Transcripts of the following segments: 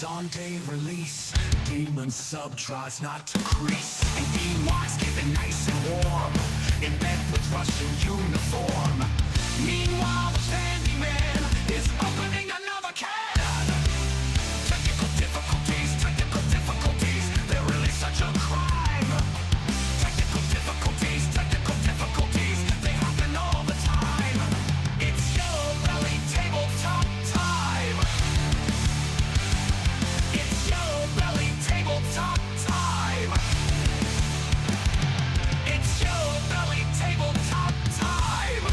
On day release, demon sub tries not to crease, and Ewok's keeping nice and warm in bed with Russian uniform. Meanwhile, the handyman is opening another can. Technical difficulties, they're really such a crime. Technical difficulties, they happen all the time. It's Yellow Belly Tabletop time. It's Yellow Belly Tabletop time. It's Yellow Belly Tabletop time.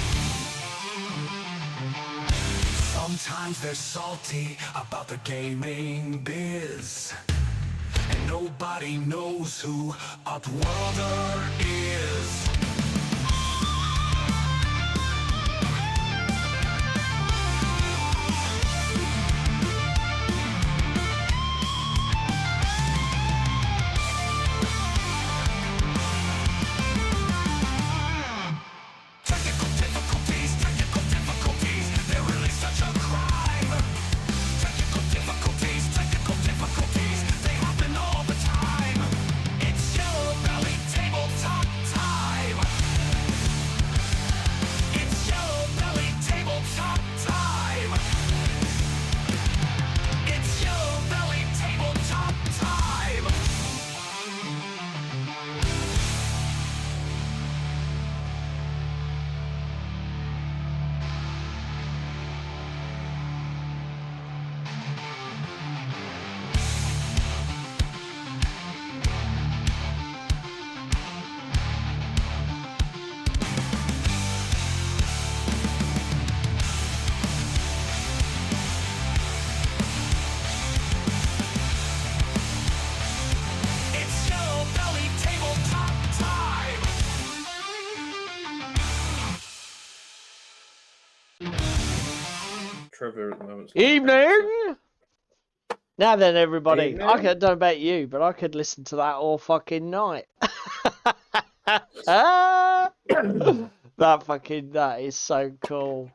Sometimes they're salty about the gaming biz, and nobody knows who Upworlder is. Trevor at the moment. Evening! Now then, everybody. Evening. I don't know about you, but I could listen to that all fucking night. That is so cool.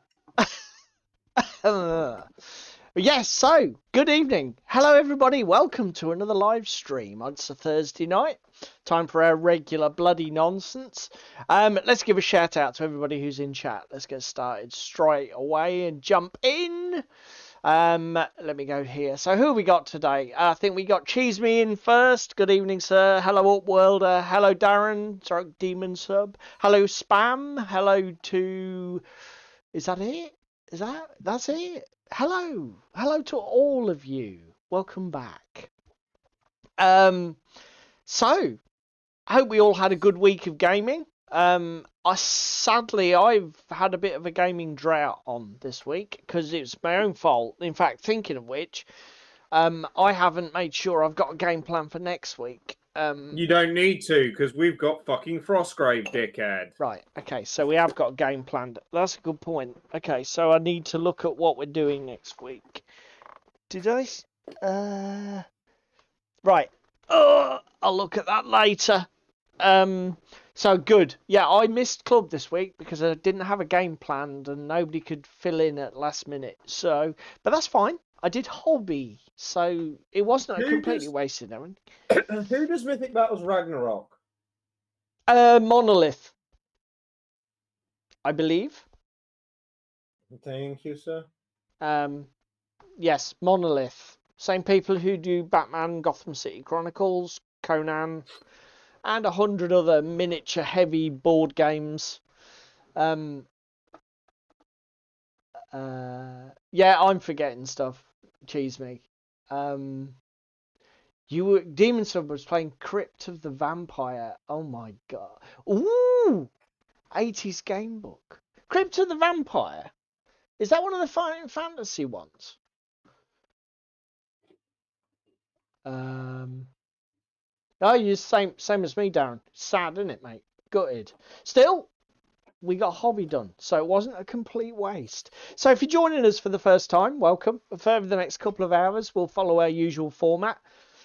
Yes, so, good evening. Hello, everybody. Welcome to another live stream. It's a Thursday night. Time for our regular bloody nonsense. Let's give a shout out to everybody who's in chat. Let's get started straight away and jump in. Let me go here. So who have we got today? I think we got Cheese Me in first. Good evening, sir. Hello, Upworlder. Hello, Darren. Sorry, Demon Sub. Hello, Spam. Hello to... Is that it? That's it? Hello. Hello to all of you. Welcome back. So, I hope we all had a good week of gaming. Sadly, I've had a bit of a gaming drought on this week because it's my own fault. In fact, thinking of which, I haven't made sure I've got a game plan for next week. You don't need to, because we've got fucking Frostgrave, dickhead. Right, okay, so we have got a game planned. That's a good point. Okay, so I need to look at what we're doing next week. Did I... Right. I'll look at that later. So good. Yeah, I missed club this week because I didn't have a game planned and nobody could fill in at last minute. So, but that's fine. I did hobby, so it wasn't a completely wasted errand. Who does Mythic Battles Ragnarok? Monolith, I believe. Thank you, sir. Yes, Monolith. Same people who do Batman, Gotham City Chronicles, Conan, and 100 other miniature heavy board games. Yeah, I'm forgetting stuff. Cheese me. Demon Sub was playing Crypt of the Vampire. Oh my god. Ooh, 80s game book. Crypt of the Vampire. Is that one of the Final Fantasy ones? Oh, you're same as me, Darren. Sad, isn't it, mate? Gutted. Still, we got a hobby done, so it wasn't a complete waste. So if you're joining us for the first time, welcome. For the next couple of hours, we'll follow our usual format.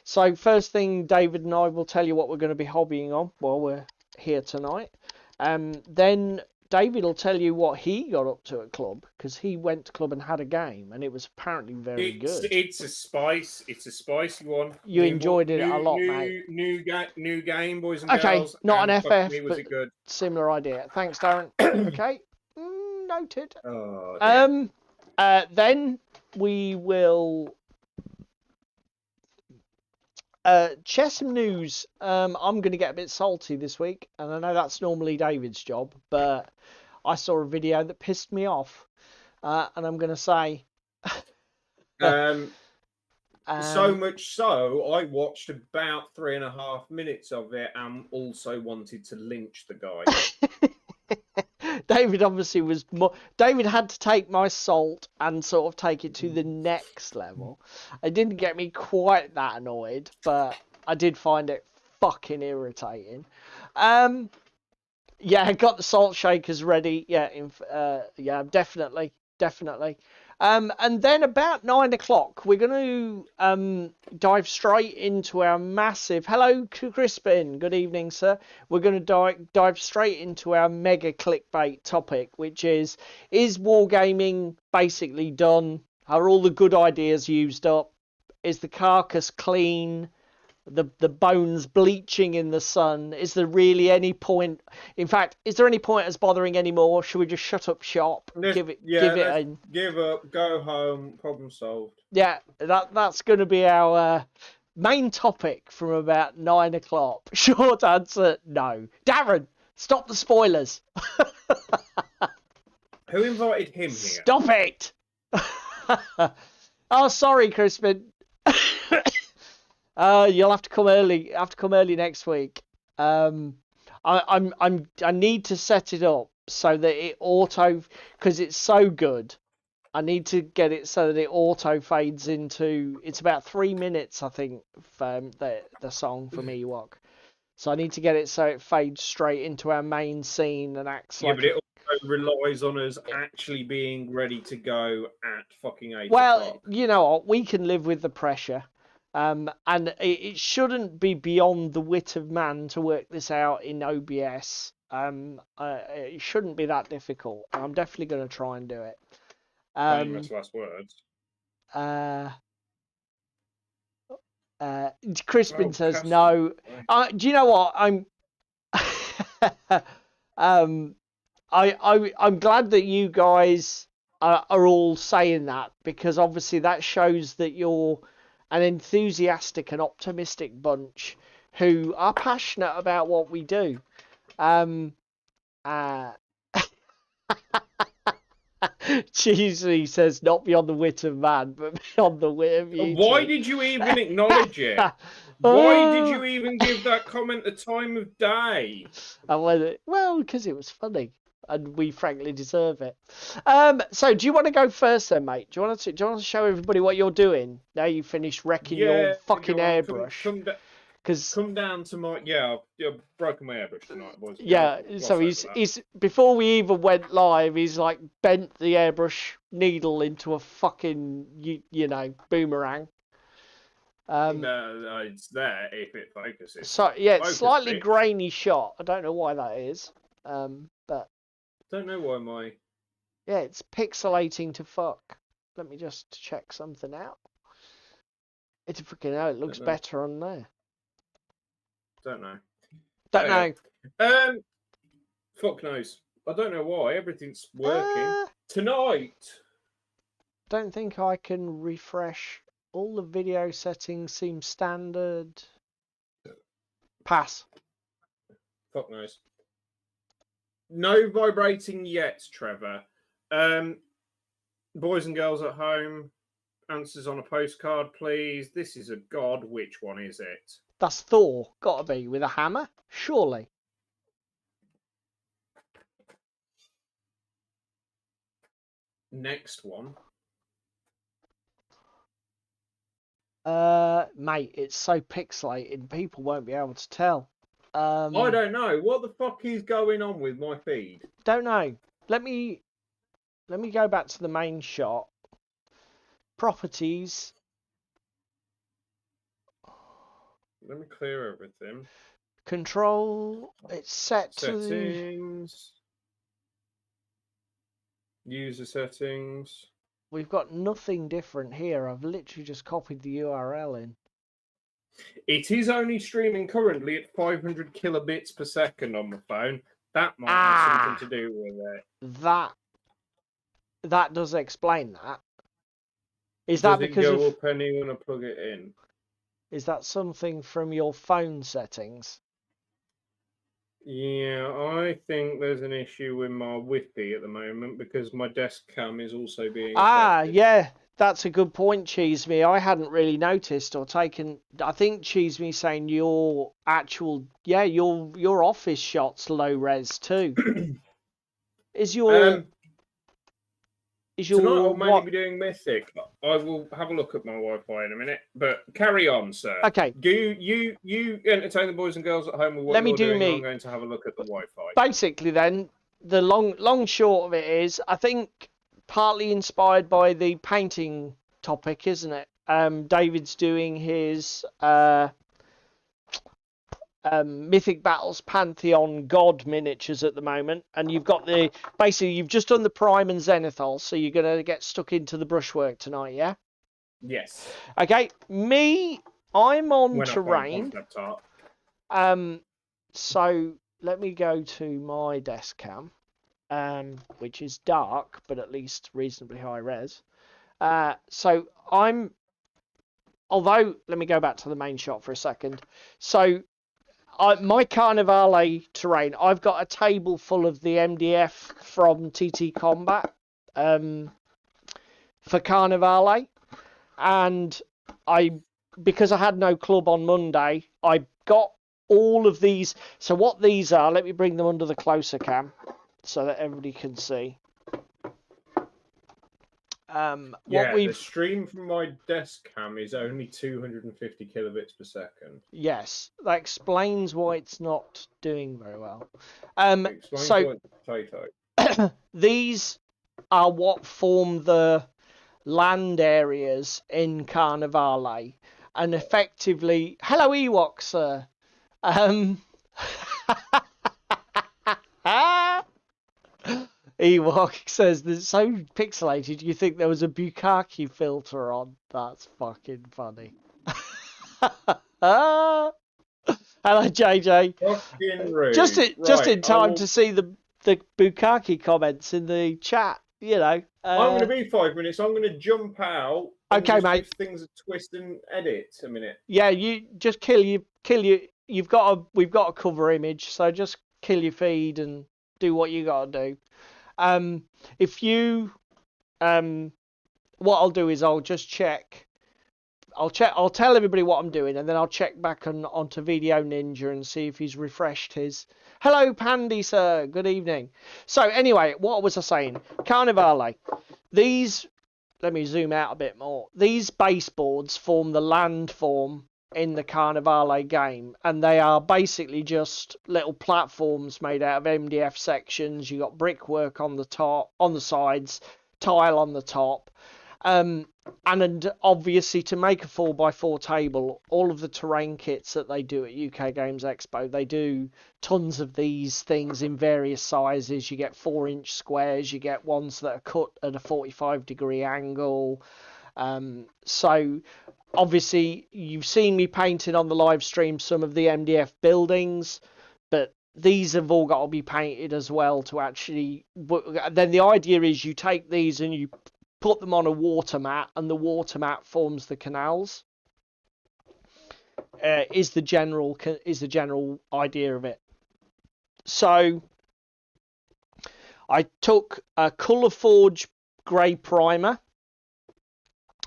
So first thing, David and I will tell you what we're going to be hobbying on while we're here tonight. Then David will tell you what he got up to at club, because he went to club and had a game, and it was apparently very good. It's a spicy one. You enjoyed it a lot, mate. New game, boys and Okay, girls. not an FF, was but it good? similar idea. Thanks, Darren. Okay, noted. Oh, Then we will share some news. I'm going to get a bit salty this week, and I know that's normally David's job, but I saw a video that pissed me off, and I'm going to say. So much so, I watched about 3.5 minutes of it and also wanted to lynch the guy. David obviously was more. David had to take my salt and sort of take it to the next level. It didn't get me quite that annoyed, but I did find it fucking irritating. Yeah, I got the salt shakers ready. Yeah, yeah, definitely. And then about 9 o'clock, we're going to dive straight into our massive. Hello, Crispin. Good evening, sir. We're going to dive straight into our mega clickbait topic, which is wargaming basically done? Are all the good ideas used up? Is the carcass clean? The bones bleaching in the sun? Is there really any point? In fact, is there any point as bothering anymore? Should we just shut up shop? Give up, go home, problem solved. Yeah, that's going to be our main topic from about 9 o'clock. Short answer, no. Darren, stop the spoilers. Who invited him here? Stop it. Oh, sorry, Crispin. You'll have to come early. Next week. I need to set it up so that it because it's so good. I need to get it so that it auto fades into. It's about 3 minutes, I think, the song from Ewok. So I need to get it so it fades straight into our main scene and acts like. But it also relies on us actually being ready to go at fucking 8 Well, o'clock. you know what? We can live with the pressure. And it shouldn't be beyond the wit of man to work this out in OBS. It shouldn't be that difficult. I'm definitely going to try and do it. Famous last words. Crispin says no. Do you know what? I'm glad that you guys are all saying that, because obviously that shows that you're an enthusiastic and optimistic bunch who are passionate about what we do. Cheesy says not beyond the wit of man, but beyond the wit of you. Why did you even acknowledge it? Why did you even give that comment the time of day? Well, because it was funny, and we frankly deserve it. So do you want to go first then, mate? Do you want to show everybody what you're doing now you finished wrecking your fucking airbrush? Come down to my I've broken my airbrush tonight, boys. Yeah, so he's before we even went live, he's like bent the airbrush needle into a fucking you know boomerang. It's there if it focuses. So yeah, it's slightly grainy shot. I don't know why that is. But don't know why my. Yeah, it's pixelating to fuck. Let me just check something out. It's freaking hell. It looks better on there. Don't know. Fuck knows. I don't know why. Everything's working tonight. Don't think I can refresh. All the video settings seem standard. Pass. Fuck knows. No vibrating yet, Trevor. Boys and girls at home, answers on a postcard, please. This is a god. Which one is it? That's Thor. Gotta be with a hammer, surely. Next one. Mate, it's so pixelated, people won't be able to tell. I don't know. What the fuck is going on with my feed? Don't know. Let me go back to the main shot. Properties. Let me clear everything. Control. It's set to the... Settings. User settings. We've got nothing different here. I've literally just copied the URL in. It is only streaming currently at 500 kilobits per second on the phone. That might have something to do with it. That does explain that. Is Does that it because go of... up and you want to plug it in? Is that something from your phone settings? Yeah, I think there's an issue with my Wi-Fi at the moment because my desk cam is also being affected. Yeah, that's a good point, Cheeseme. I hadn't really noticed or taken... I think Cheeseme saying your actual... Yeah, your office shot's low res too. Is your... Tonight I'll mainly be doing Mythic. I will have a look at my Wi-Fi in a minute, but carry on, sir. Okay. You entertain the boys and girls at home with what Let me you're do doing. me. I'm going to have a look at the Wi-Fi. Basically, then the long short of it is, I think partly inspired by the painting topic, isn't it? David's doing his Mythic Battles Pantheon God miniatures at the moment, and you've got you've just done the Prime and Zenithal, so you're gonna get stuck into the brushwork tonight, yeah? Yes. Okay, I'm on When terrain. So let me go to my desk cam, which is dark but at least reasonably high res. So although let me go back to the main shot for a second. So my Carnivale terrain, I've got a table full of the MDF from TT Combat for Carnivale, and because I had no club on Monday, I got all of these. So what these are, let me bring them under the closer cam so that everybody can see. The stream from my desk cam is only 250 kilobits per second. Yes, that explains why it's not doing very well. These are what form the land areas in Carnivale, and effectively, hello Ewok, sir. Ewok says, "They're so pixelated, you think there was a Bukkake filter on." That's fucking funny. Hello, JJ. Fucking rude. Just in time to see the Bukkake comments in the chat. You know. I'm going to be 5 minutes. I'm going to jump out. Okay, mate. Give things a twist and edit a minute. Yeah, you just kill you. We've got a cover image, so just kill your feed and do what you got to do. If you, what I'll do is I'll just check. I'll tell everybody what I'm doing, and then I'll check back onto Video Ninja and see if he's refreshed his. Hello, Pandy, sir. Good evening. So anyway, what was I saying? Carnivale. These, let me zoom out a bit more. These baseboards form the landform in the Carnivale game, and they are basically just little platforms made out of MDF sections. You got brickwork on the top, on the sides, tile on the top. And obviously, to make a 4x4 table, all of the terrain kits that they do at UK Games Expo, they do tons of these things in various sizes. You get 4-inch squares, you get ones that are cut at a 45-degree angle. So obviously, you've seen me painting on the live stream some of the MDF buildings, but these have all got to be painted as well to actually. Then the idea is you take these and you put them on a water mat, and the water mat forms the canals. Is the general idea of it. So I took a Colour Forge grey primer.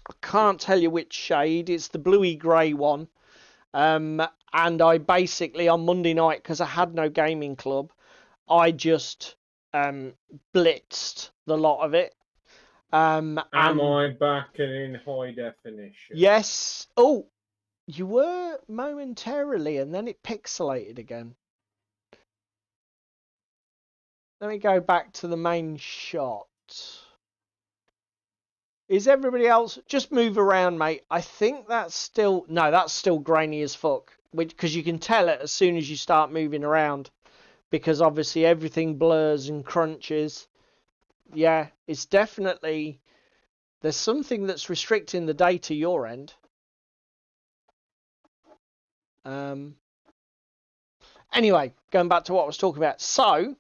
I can't tell you which shade. It's the bluey grey one. And I basically, on Monday night, because I had no gaming club, I just blitzed the lot of it. Am I back and in high definition? Yes. Oh, you were momentarily, and then it pixelated again. Let me go back to the main shot. Is everybody else... Just move around, mate. I think that's still... No, that's still grainy as fuck. Because you can tell it as soon as you start moving around. Because obviously everything blurs and crunches. Yeah, it's definitely... There's something that's restricting the data your end. Anyway, going back to what I was talking about. So,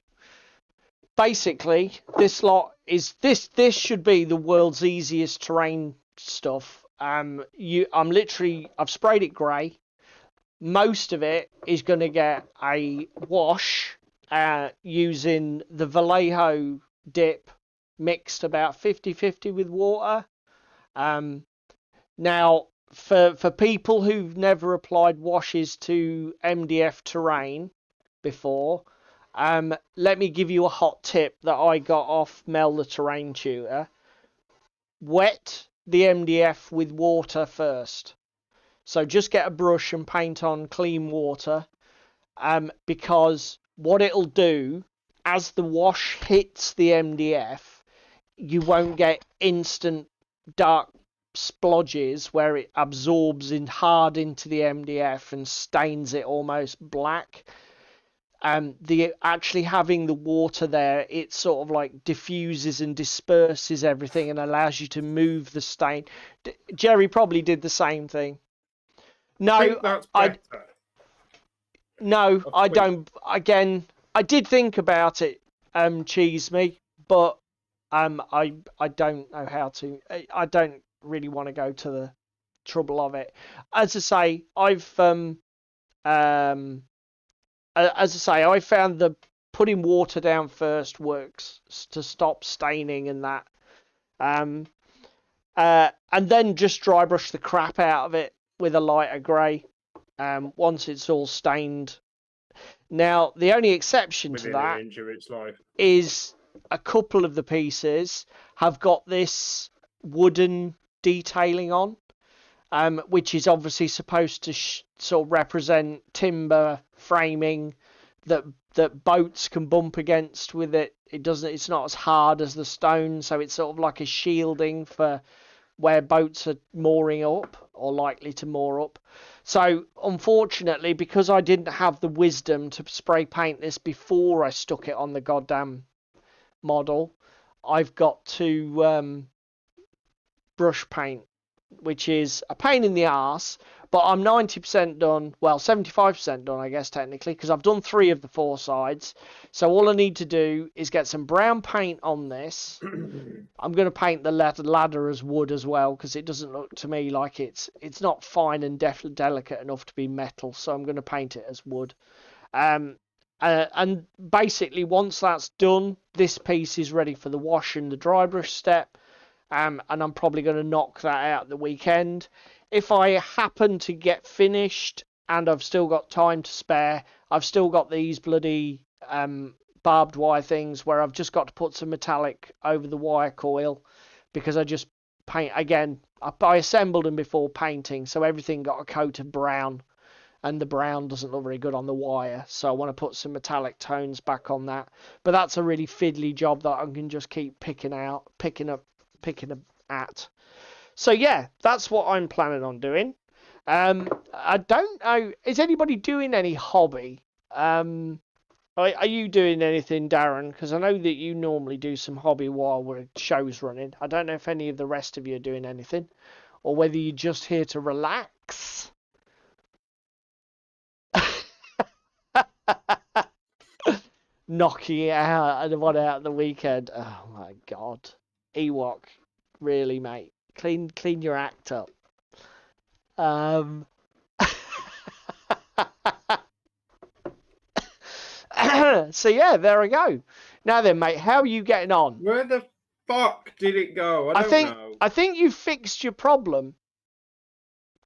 basically, this lot is... This should be the world's easiest terrain stuff. I've sprayed it grey. Most of it is going to get a wash using the Vallejo dip mixed about 50-50 with water. Now, for people who've never applied washes to MDF terrain before, let me give you a hot tip that I got off Mel the Terrain Tutor. Wet the MDF with water first. So just get a brush and paint on clean water, because what it'll do, as the wash hits the MDF, you won't get instant dark splodges where it absorbs in hard into the MDF and stains it almost black. Actually having the water there, it sort of like diffuses and disperses everything and allows you to move the stain. Jerry probably did the same thing. No, I don't. Again, I did think about it, cheese me, but I don't know how to. I don't really want to go to the trouble of it. As I say, I found the putting water down first works to stop staining and that, and then just dry brush the crap out of it with a lighter grey once it's all stained. Now, the only exception to that is a couple of the pieces have got this wooden detailing on, which is obviously supposed to sort of represent timber framing that boats can bump against with it. It's not as hard as the stone, so it's sort of like a shielding for where boats are mooring up or likely to moor up. So unfortunately, because I didn't have the wisdom to spray paint this before I stuck it on the goddamn model, I've got to brush paint, which is a pain in the arse, but I'm 90% done, well 75% done I guess technically, because I've done 3 of the 4 sides. So all I need to do is get some brown paint on this. I'm going to paint the ladder as wood as well, because it doesn't look to me like it's not fine and delicate enough to be metal, so I'm going to paint it as wood. And basically once that's done, this piece is ready for the wash and the dry brush step. And I'm probably going to knock that out the weekend. If I happen to get finished and I've still got time to spare, I've still got these bloody barbed wire things where I've just got to put some metallic over the wire coil, because I just paint again. I assembled them before painting, so everything got a coat of brown, and the brown doesn't look very good on the wire, so I want to put some metallic tones back on that. But that's a really fiddly job that I can just keep picking at. So yeah, that's what I'm planning on doing. I don't know, is anybody doing any hobby? Are you doing anything, Darren? Because I know that you normally do some hobby while the show's running. I don't know if any of the rest of you are doing anything, or whether you're just here to relax. Knocking it out and one out the weekend. Oh my god. Ewok, really, mate, clean your act up. So yeah, there we go. Now then, mate, how are you getting on? Where the fuck did it go? I don't know. I think you fixed your problem.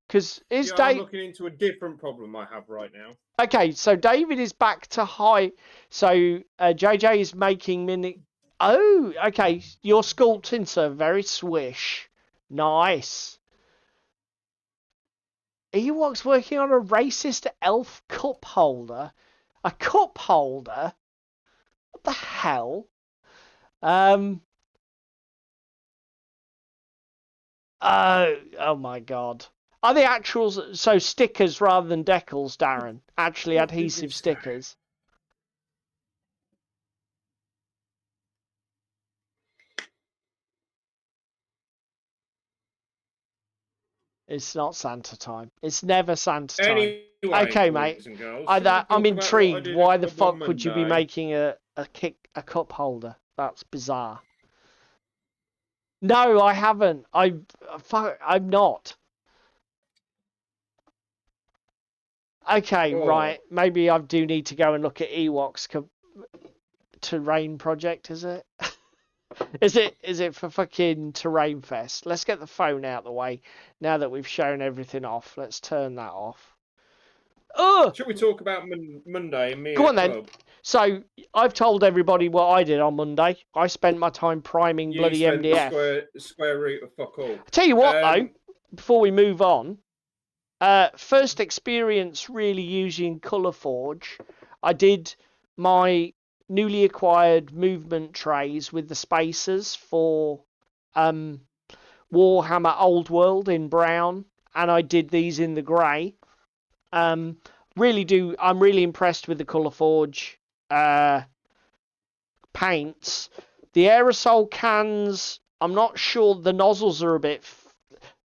Because is I'm Dave looking into a different problem I have right now. okay? So David is back to high. So JJ is making mini. Oh, okay. You're sculpting, sir. Very swish. Nice. Ewok's working on a racist elf cup holder. A cup holder? What the hell? Oh my god. Are they actual so stickers rather than decals, Darren? Actually What did you adhesive say? stickers. It's not Santa time. It's never Santa time. Anyway, Okay, boys mate. and girls, should we I'm talk about what I intrigued. did Why at the club on fuck would you be Monday? making a cup holder? That's bizarre. No, I haven't. I'm not. Okay, Oh. right. Maybe I do need to go and look at Ewok's terrain project. Is it? Is it for fucking Terrain Fest? Let's get the phone out the way now that we've shown everything off. Let's turn that off. Oh, Should we talk about Monday and me go at on then. club? So I've told everybody what I did on Monday. I spent my time priming You bloody spent MDF. the square root of fuck all. Tell you what though, before we move on, first experience really using Colourforge. I did my newly acquired movement trays with the spacers for Warhammer Old World in brown, and I did these in the grey. I'm really impressed with the Colourforge paints. The aerosol cans, I'm not sure, the nozzles are a bit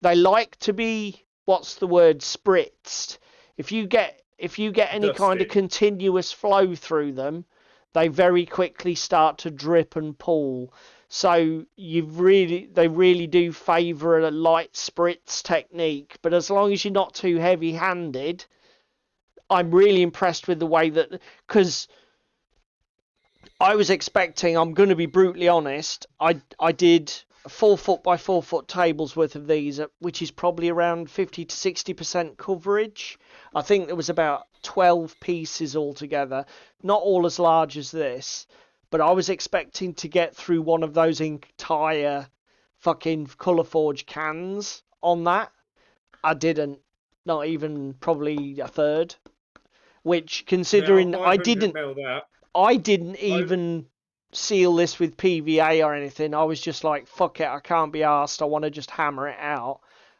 they like to be, what's the word, spritzed. If you get any kind of Dusty. continuous flow through them, they very quickly start to drip and pool. So they really do favour a light spritz technique. But as long as you're not too heavy-handed, I'm really impressed with the way that, because I was expecting, I'm going to be brutally honest, I did 4 foot by 4 foot tables worth of these, which is probably around 50 to 60% coverage. I think there was about 12 pieces altogether, not all as large as this, but I was expecting to get through one of those entire fucking Colourforge cans on that. I didn't, not even probably a third, which considering Now, I 500 mil that. didn't even seal this with PVA or anything. I was just like, fuck it, I can't be arsed. I want to just hammer it out.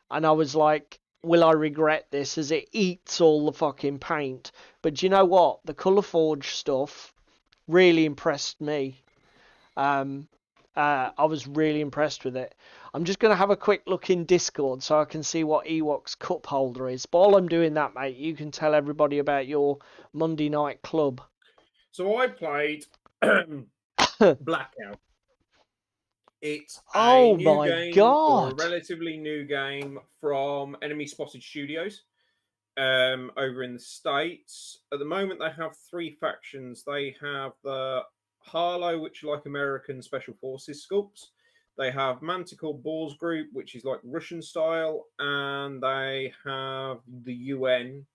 And I was like, will I regret this as it eats all the fucking paint? But do you know what? The Colourforge stuff really impressed me. I was really impressed with it. I'm just going to have a quick look in Discord so I can see what Ewok's cup holder is. But while I'm doing that, mate, you can tell everybody about your Monday night club. So I played Blackout. It's Oh a new my game, God. or a relatively new game from Enemy Spotted Studios over in the States. At the moment, they have 3 factions. They have the Harlow, which are like American Special Forces sculpts. They have Manticore Boars Group, which is like Russian style, and they have the UN.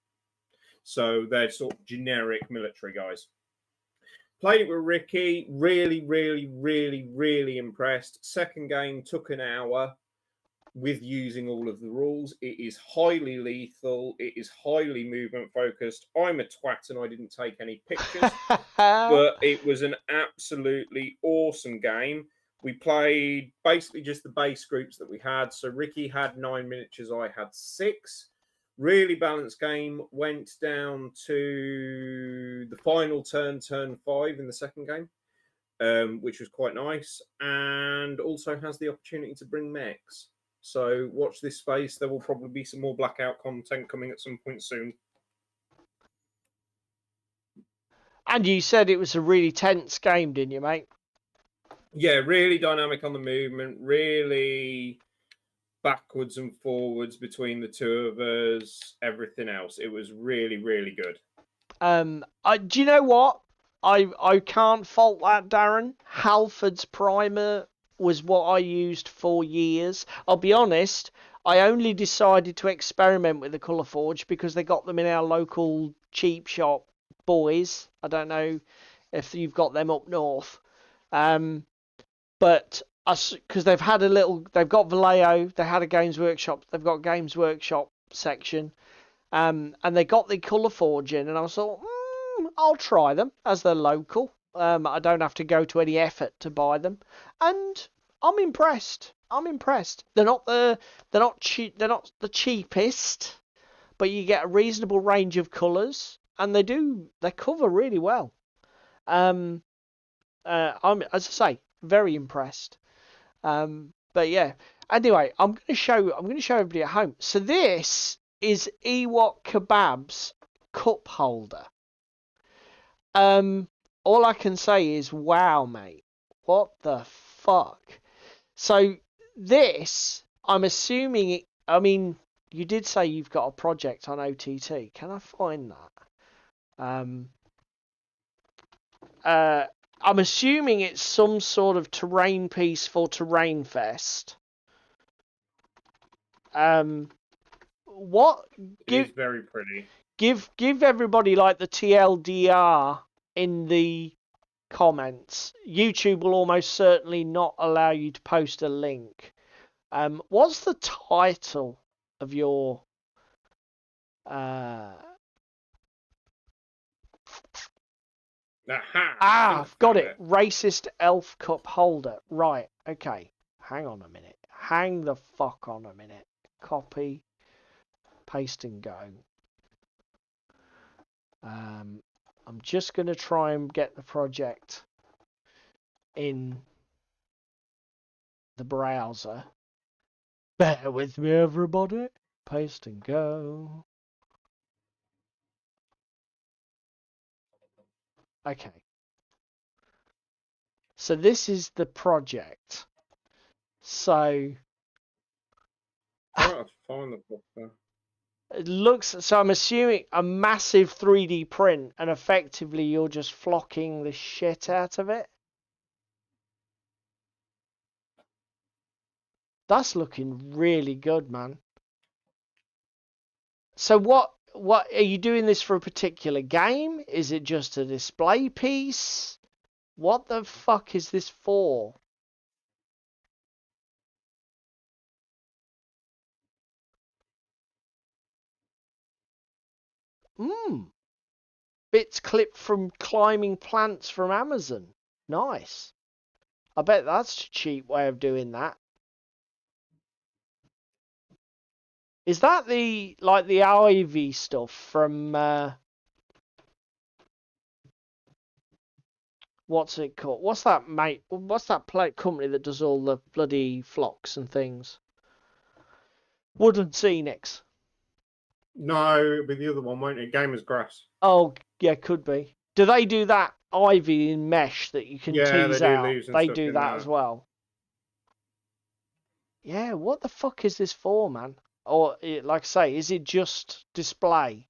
So they're sort of generic military guys. Played it with Ricky, really impressed. Second game took an hour with using all of the rules. It is highly lethal. It is highly movement focused. I'm a twat and I didn't take any pictures, but it was an absolutely awesome game. We played basically just the base groups that we had. So Ricky had 9 miniatures, I had 6. Really balanced game. Went down to the final turn 5 in the second game, which was quite nice, and also has the opportunity to bring mechs. So watch this space. There will probably be some more Blackout content coming at some point soon. And you said it was a really tense game, didn't you, mate? Yeah, really dynamic on the movement, really backwards and forwards between the two of us, everything else. It was really good. Do you know what? I can't fault that, Darren. Halford's primer was what I used for years. I'll be honest, I only decided to experiment with the Colour Forge because they got them in our local cheap shop, Boys. I don't know if you've got them up north. But because they've got Vallejo, they had a Games Workshop, they've got Games Workshop section, and they got the Colour Forge in, and I thought, I'll try them as they're local. I don't have to go to any effort to buy them, and I'm impressed. They're not the cheapest, but you get a reasonable range of colours, and they cover really well. I'm, as I say, very impressed. But yeah. Anyway, I'm going to show everybody at home. So this is Ewok Kebab's cup holder. All I can say is, wow, mate. What the fuck? So this, I'm assuming I mean, you did say you've got a project on OTT. Can I find that? I'm assuming it's some sort of terrain piece for Terrain Fest. What? It's very pretty. Give everybody like the TLDR in the comments. YouTube will almost certainly not allow you to post a link. What's the title of your I've got it. Racist elf cup holder. Right, okay. Hang on a minute. Hang the fuck on a minute. Copy, paste and go. I'm just going to try and get the project in the browser. Bear with me, everybody. Paste and go. Okay. So this is the project. So I'll find the book there. it looks, so I'm assuming a massive 3D print, and effectively you're just flocking the shit out of it. That's looking really good, man. So what are you doing this for a particular game? Is it just a display piece? What the fuck is this for? Bits clipped from climbing plants from Amazon. Nice. I bet that's a cheap way of doing that. Is that the Ivy stuff from what's it called? What's that, mate? What's that company that does all the bloody flocks and things? Woodland Scenics. No, it'll be the other one, won't it? Gamers Grass. Oh, yeah, could be. Do they do that ivy in mesh that you can tease out? They do that as well. Yeah, what the fuck is this for, man? Or, like I say, is it just display?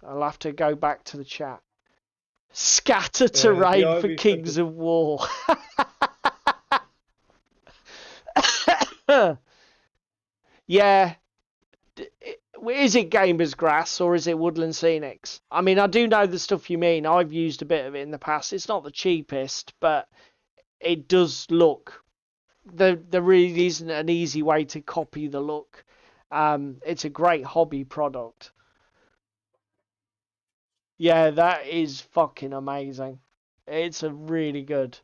I'll have to go back to the chat. Scatter terrain for Kings of War. Yeah. Is it Gamers Grass or is it Woodland Scenics? I mean, I do know the stuff you mean. I've used a bit of it in the past. It's not the cheapest, but it does look... There really isn't an easy way to copy the look. It's a great hobby product. Yeah, that is fucking amazing. It's a really good.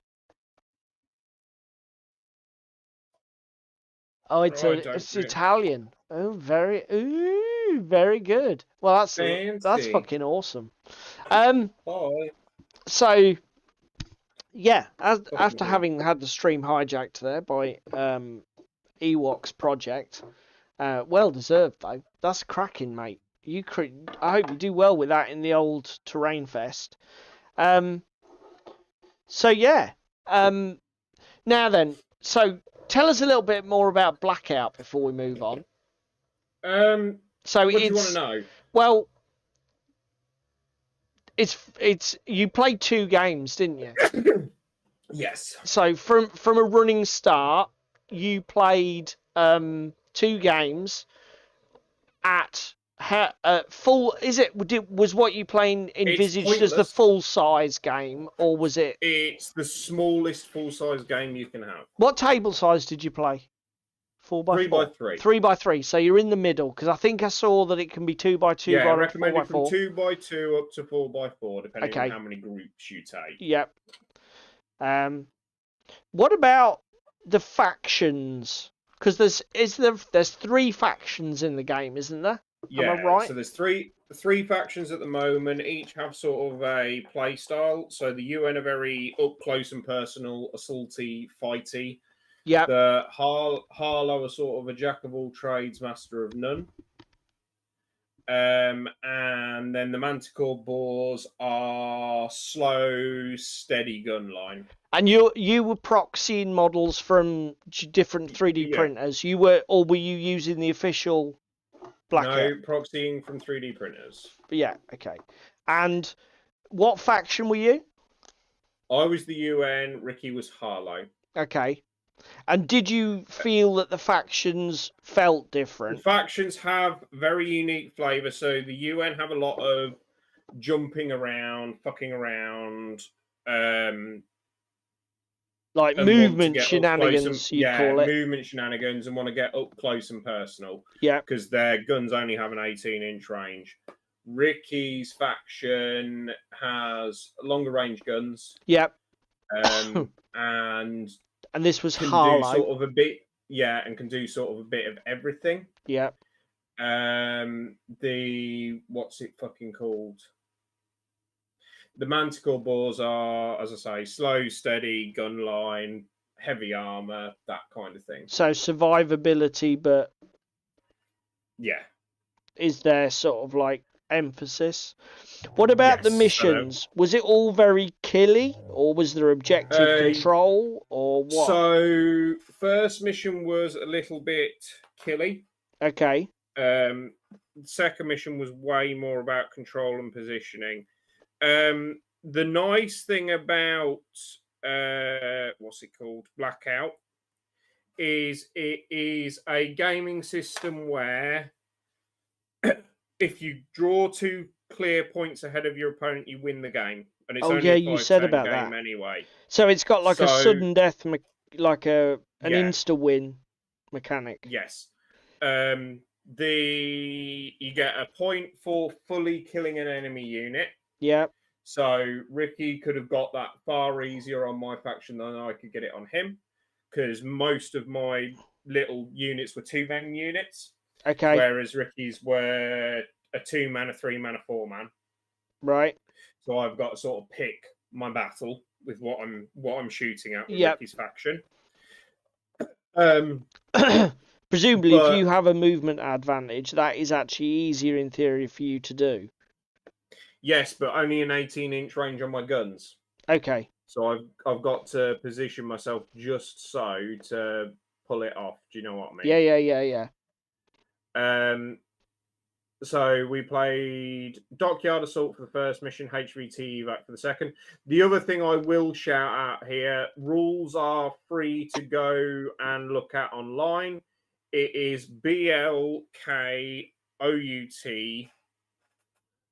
Oh, it's Italian. Oh, very good. Well, that's fucking awesome. So yeah, after having had the stream hijacked there by Ewok's project, well deserved though. That's cracking, mate. I hope you do well with that in the old Terrain Fest. So yeah. Now then, so tell us a little bit more about Blackout before we move on. So what do you want to know? Well, it's you played 2 games, didn't you? Yes. So from a running start, you played 2 games at full. Was what you playing It's envisaged as the pointless. full size game, or was it? It's the smallest full-size game you can have. What table size did you play? 4x4. 3x3. 3x3. So you're in the middle, because I think I saw that it can be 2x2 Yeah, by recommended from 4x4. 2x2 up to 4x4, depending Okay. on how many groups you take. Yep. What about the factions? Because there's 3 factions in the game, isn't there? Yeah, Am I right? so there's three factions at the moment. Each have sort of a play style. So the UN are very up close and personal, assaulty, fighty. Yep. The Harlow are sort of a jack of all trades, master of none. And then the Manticore boars are slow, steady gun line. And you were proxying models from different 3D Yeah. printers. Or were you using the official Blackout? No, proxying from 3D printers. Yeah, okay. And what faction were you? I was the UN, Ricky was Harlow. Okay. And did you feel that the factions felt The different? factions have very unique flavour. So the UN have a lot of jumping around, fucking around, Like and movement shenanigans, you call it. movement shenanigans, and want to get up close and personal. Yeah. Because their guns only have an 18-inch range. Ricky's faction has longer range guns. Yep. And this was can Harlow. do sort of a bit, yeah, and can do sort of a bit of everything. Yeah. The what's it fucking called? The Manticore boars are, as I say, slow, steady, gun line, heavy armor, that kind of thing. So survivability, but yeah, is there sort of like emphasis? What about the missions? Was it all very killy, or was there objective control, or what? So first mission was a little bit killy. Okay. Second mission was way more about control and positioning. The nice thing about what's it called, Blackout, is it is a gaming system where if you draw 2 clear points ahead of your opponent, you win the game. And it's only a 5-turn game anyway. So it's got like a sudden death, like an insta win mechanic. Yes. You get a point for fully killing an enemy unit. Yeah. So Ricky could have got that far easier on my faction than I could get it on him, because most of my little units were 2-man units. Okay. Whereas Ricky's were a 2-man, a 3-man, a 4-man. Right. So I've got to sort of pick my battle with what I'm shooting at with Ricky's faction. Presumably, if you have a movement advantage, that is actually easier in theory for you to do. Yes, but only an 18-inch range on my guns. Okay. So I've got to position myself just so to pull it off. Do you know what I mean? Yeah. So we played Dockyard Assault for the first mission, HVT evac for the second. The other thing I will shout out here, rules are free to go and look at online. It is BLKOUT,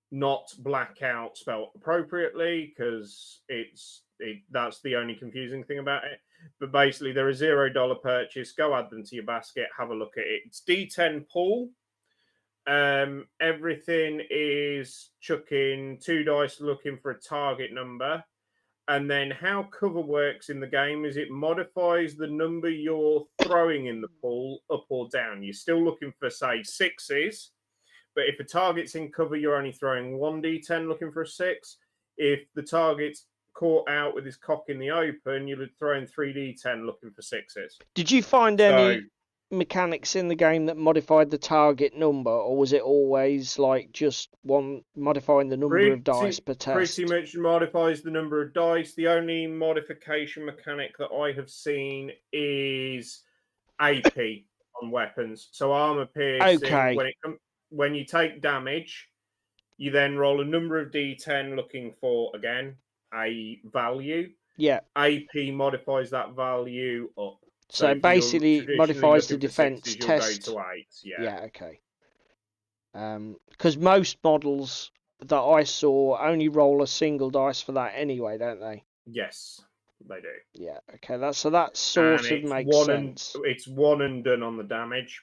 not Blackout spelled appropriately, because that's the only confusing thing about it. But basically, they're a $0 purchase. Go add them to your basket. Have a look at it. It's D10 pool. Everything is chucking 2 dice looking for a target number. And then how cover works in the game is it modifies the number you're throwing in the pool up or down. You're still looking for, say, 6s. But if a target's in cover, you're only throwing 1d10 looking for a 6. If the target's caught out with his cock in the open, you're throwing 3d10 looking for 6s. Did you find any mechanics in the game that modified the target number, or was it always like just one modifying the number of dice per test? Pretty much modifies the number of dice. The only modification mechanic that I have seen is AP on weapons. So armor piercing, when you take damage, you then roll a number of d10 looking for, again, a value. Yeah. AP modifies that value up. So if you're basically traditionally modifies the looking for defense 60s, you'll test. go to 8s. Yeah. Yeah, okay. Because most models that I saw only roll a single dice for that anyway, don't they? Yes, they do. Yeah, okay. That sort And of makes sense. It's one and done on the damage,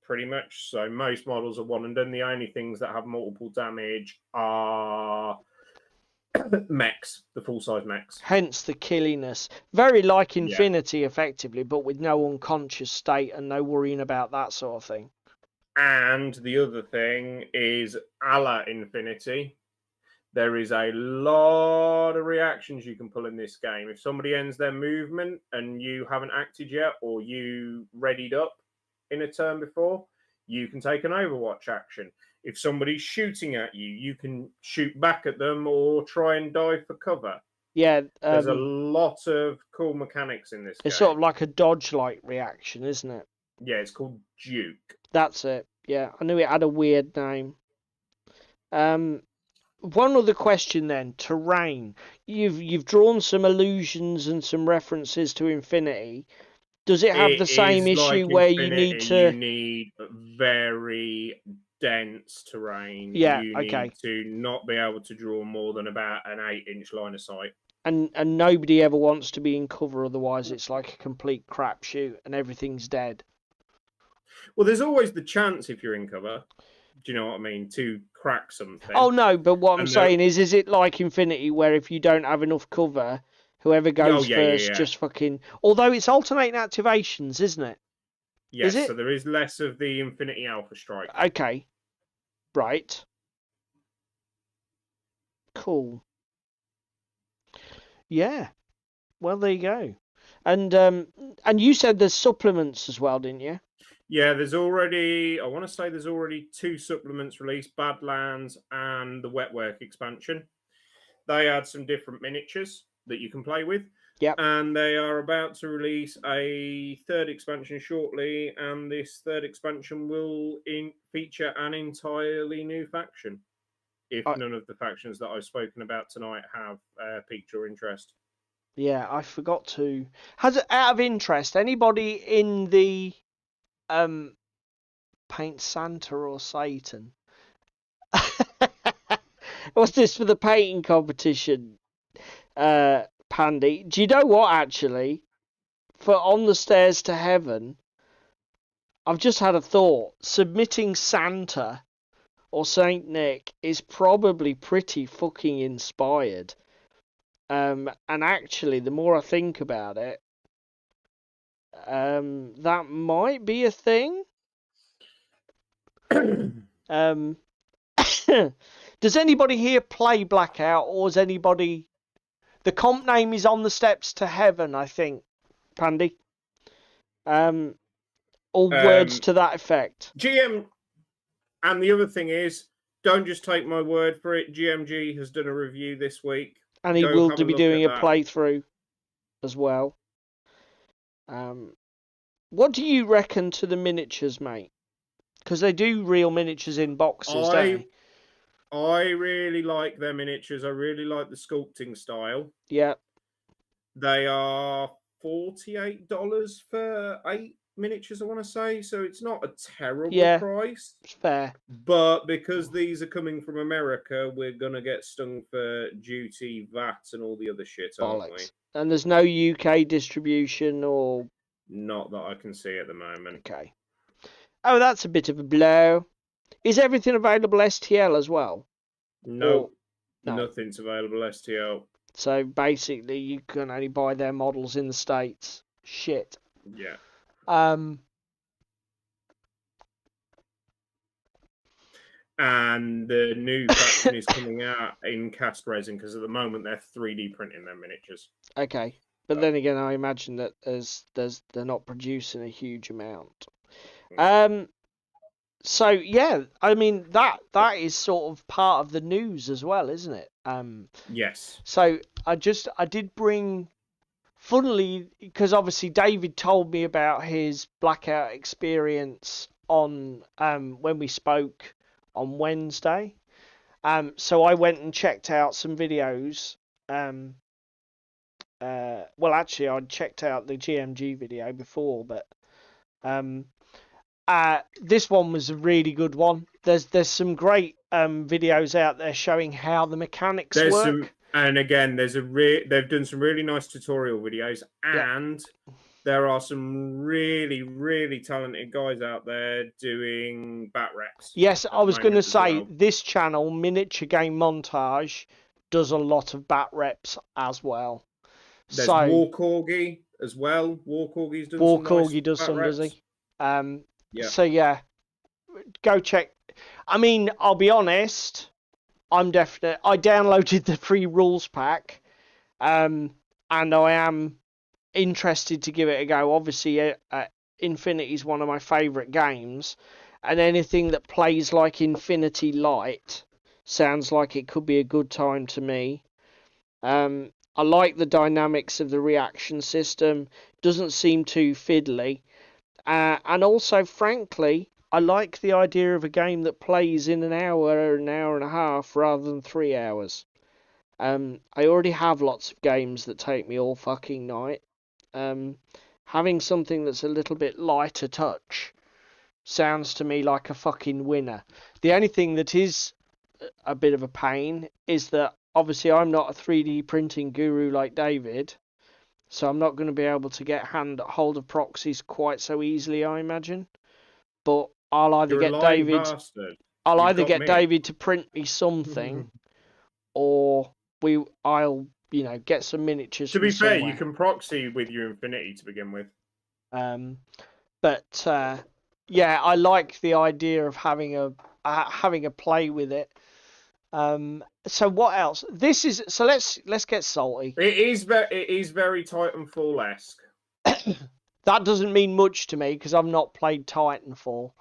pretty much. So most models are one and done. The only things that have multiple damage are mechs, the full-size mechs. Hence the killiness. Very like Yeah. Infinity, effectively, but with no unconscious state and no worrying about that sort of thing. And the other thing is, a la Infinity, there is a lot of reactions you can pull in this game. If somebody ends their movement and you haven't acted yet, or you readied up in a turn before, you can take an Overwatch action. If somebody's shooting at you, you can shoot back at them or try and dive for cover. Yeah. There's a lot of cool mechanics in this game. It's sort of like a dodge-like reaction, isn't it? Yeah, it's called Duke. That's it. Yeah, I knew it had a weird name. One other question then, terrain. You've drawn some allusions and some references to Infinity. Does it have the same issue where you need to... You need very dense terrain. Yeah, you okay. need to not be able to draw more than about an 8-inch line of sight. And nobody ever wants to be in cover, otherwise it's like a complete crapshoot and everything's dead. Well, there's always the chance if you're in cover, do you know what I mean, to crack something. Oh no, but what I'm saying is it like Infinity where if you don't have enough cover, whoever goes first just fucking... Although it's alternating activations, isn't it? Yes, is it? So there is less of the Infinity Alpha Strike. Okay. Right. Cool. Yeah. Well, there you go. And you said there's supplements as well, didn't you? Yeah, there's already, I want to say there's already 2 supplements released, Badlands and the Wetwork expansion. They add some different miniatures that you can play with. Yep. And they are about to release a 3rd expansion shortly, and this 3rd expansion will feature an entirely new faction, if none of the factions that I've spoken about tonight have piqued your interest. Yeah, I forgot to... Has it, out of interest, anybody in the Paint Santa or Satan? What's this for the painting competition, Pandy? Do you know what, actually? For On the Stairs to Heaven, I've just had a thought. Submitting Santa or Saint Nick is probably pretty fucking inspired. And actually, the more I think about it, that might be a thing. Does anybody here play Blackout, or is anybody... The comp name is On the Steps to Heaven, I think, Pandy. All words to that effect. GM, and the other thing is, don't just take my word for it. GMG has done a review this week. And he will be doing a playthrough as well. What do you reckon to the miniatures, mate? Because they do real miniatures in boxes, don't they? I really like their miniatures. I really like the sculpting style. Yeah. They are $48 for 8 miniatures, I want to say. So it's not a terrible price. It's fair. But because these are coming from America, we're going to get stung for duty, VAT, and all the other shit, aren't we? And there's no UK distribution or... Not that I can see at the moment. Okay. Oh, that's a bit of a blow. Is everything available STL as well? No, nothing's available STL. So basically, you can only buy their models in the States. Shit. Yeah. And the new faction is coming out in cast resin because at the moment they're 3D printing their miniatures. Okay, but then again, I imagine that they're not producing a huge amount. So yeah, I mean that is sort of part of the news as well, isn't it? Yes. So I did bring, funnily, because obviously David told me about his Blackout experience on when we spoke on Wednesday. So I went and checked out some videos well, actually, I checked out the GMG video before, but this one was a really good one. There's some great videos out there showing how the mechanics work. And again, they've done some really nice tutorial videos, and there are some really, really talented guys out there doing bat reps. Yes, I was going to say this channel, Miniature Game Montage, does a lot of bat reps as well. There's War Corgi as well. War Corgi's done War some Corgi nice does bat some, reps. does he? So yeah, go check. I mean, I'll be honest. I downloaded the free rules pack, and I am interested to give it a go. Obviously, Infinity is one of my favourite games, and anything that plays like Infinity Light sounds like it could be a good time to me. I like the dynamics of the reaction system. Doesn't seem too fiddly. And also, frankly, I like the idea of a game that plays in an hour and a half rather than 3 hours. I already have lots of games that take me all fucking night. Having something that's a little bit lighter touch sounds to me like a fucking winner. The only thing that is a bit of a pain is that obviously I'm not a 3D printing guru like David, so I'm not going to be able to get hold of proxies quite so easily, I imagine. But I'll either get David to print me something, or I'll get some miniatures. To be fair, you can proxy with your Infinity to begin with. But I like the idea of having a play with it. So what else? Let's get salty. It is very Titanfall-esque. That doesn't mean much to me because I've not played Titanfall.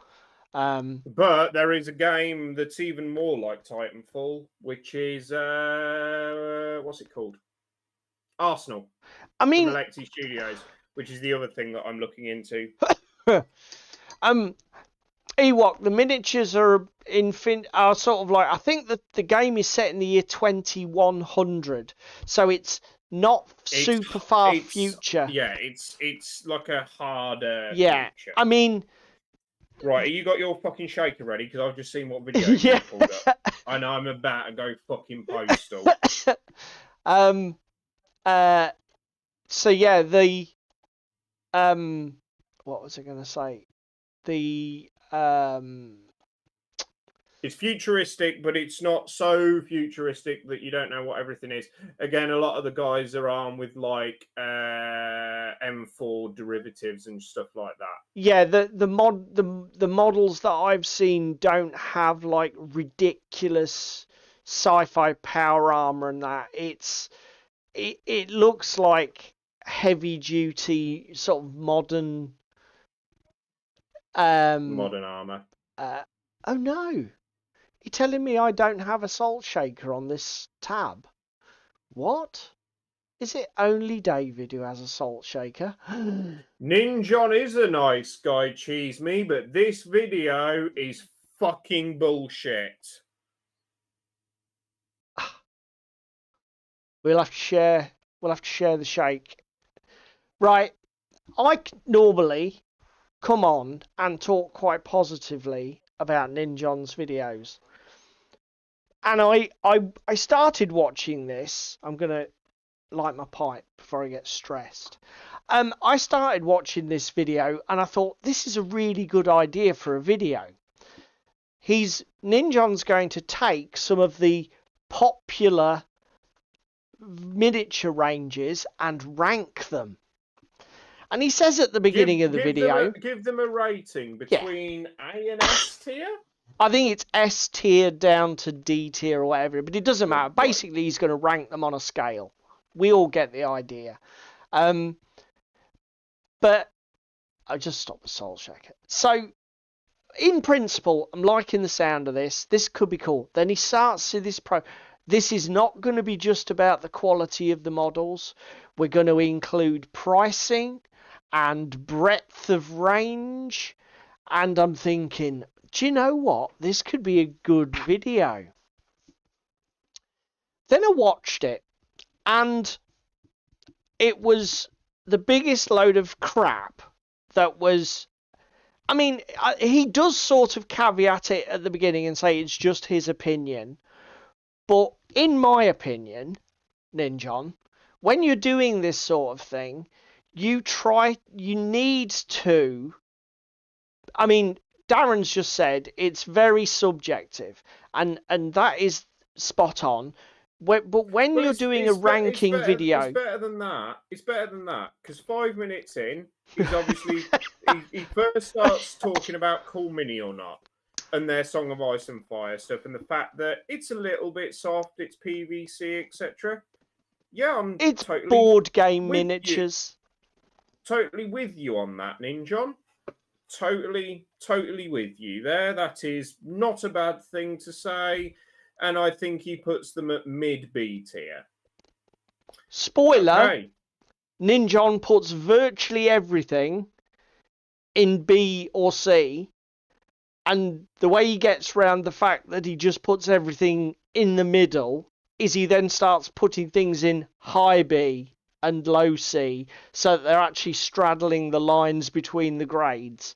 But there is a game that's even more like Titanfall, which is what's it called? Arsenal. I mean, from Alexi Studios, which is the other thing that I'm looking into. Ewok, the miniatures are sort of like, I think that the game is set in the year 2100, so it's not super far future. Yeah, it's like a harder future. I mean, right, you got your fucking shaker ready? Because I've just seen what video you pulled up. I know I'm about to go fucking postal. So yeah, the what was I going to say? It's futuristic, but it's not so futuristic that you don't know what everything is. Again, a lot of the guys are armed with like M4 derivatives and stuff like that. Yeah, the models that I've seen don't have like ridiculous sci-fi power armor and that. It looks like heavy duty sort of modern armor. Oh no. You're telling me I don't have a salt shaker on this tab? What? Is it only David who has a salt shaker? Ninjon is a nice guy, cheese me, but this video is fucking bullshit. We'll have to share the shake. Right. I normally come on and talk quite positively about Ninjon's videos. And I started watching this. I'm going to light my pipe before I get stressed. I started watching this video and I thought, this is a really good idea for a video. Ninjon's going to take some of the popular miniature ranges and rank them. And he says at the beginning of the video... Give them a rating between A and S tier? I think it's S tier down to D tier or whatever, but it doesn't matter. Basically, he's going to rank them on a scale. We all get the idea. But I just stopped the soul shaker. So, in principle, I'm liking the sound of this. This could be cool. Then he starts to this This is not going to be just about the quality of the models. We're going to include pricing and breadth of range. And I'm thinking, do you know what? This could be a good video. Then I watched it. And it was the biggest load of crap that was. I mean, he does sort of caveat it at the beginning and say it's just his opinion. But in my opinion, Ninjon, when you're doing this sort of thing, you need to. I mean, Darren's just said it's very subjective, and that is spot on. But when you're doing a ranking video, it's better than that. It's better than that because 5 minutes in, he's obviously he first starts talking about Cool Mini or Not and their Song of Ice and Fire stuff, and the fact that it's a little bit soft, it's PVC, etc. Yeah, it's totally board game miniatures. Totally with you on that, Ninjon. Totally with you there. That is not a bad thing to say. And I think he puts them at mid-B tier. Spoiler, okay. Ninjon puts virtually everything in B or C. And the way he gets around the fact that he just puts everything in the middle is he then starts putting things in high B and low C, so that they're actually straddling the lines between the grades.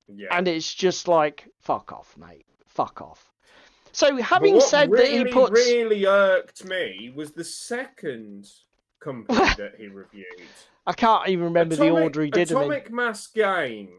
Yeah. And it's just like, fuck off, mate. Fuck off. So having said that he puts... What really irked me was the second company that he reviewed. I can't even remember the order he did them in. Atomic Mass Games.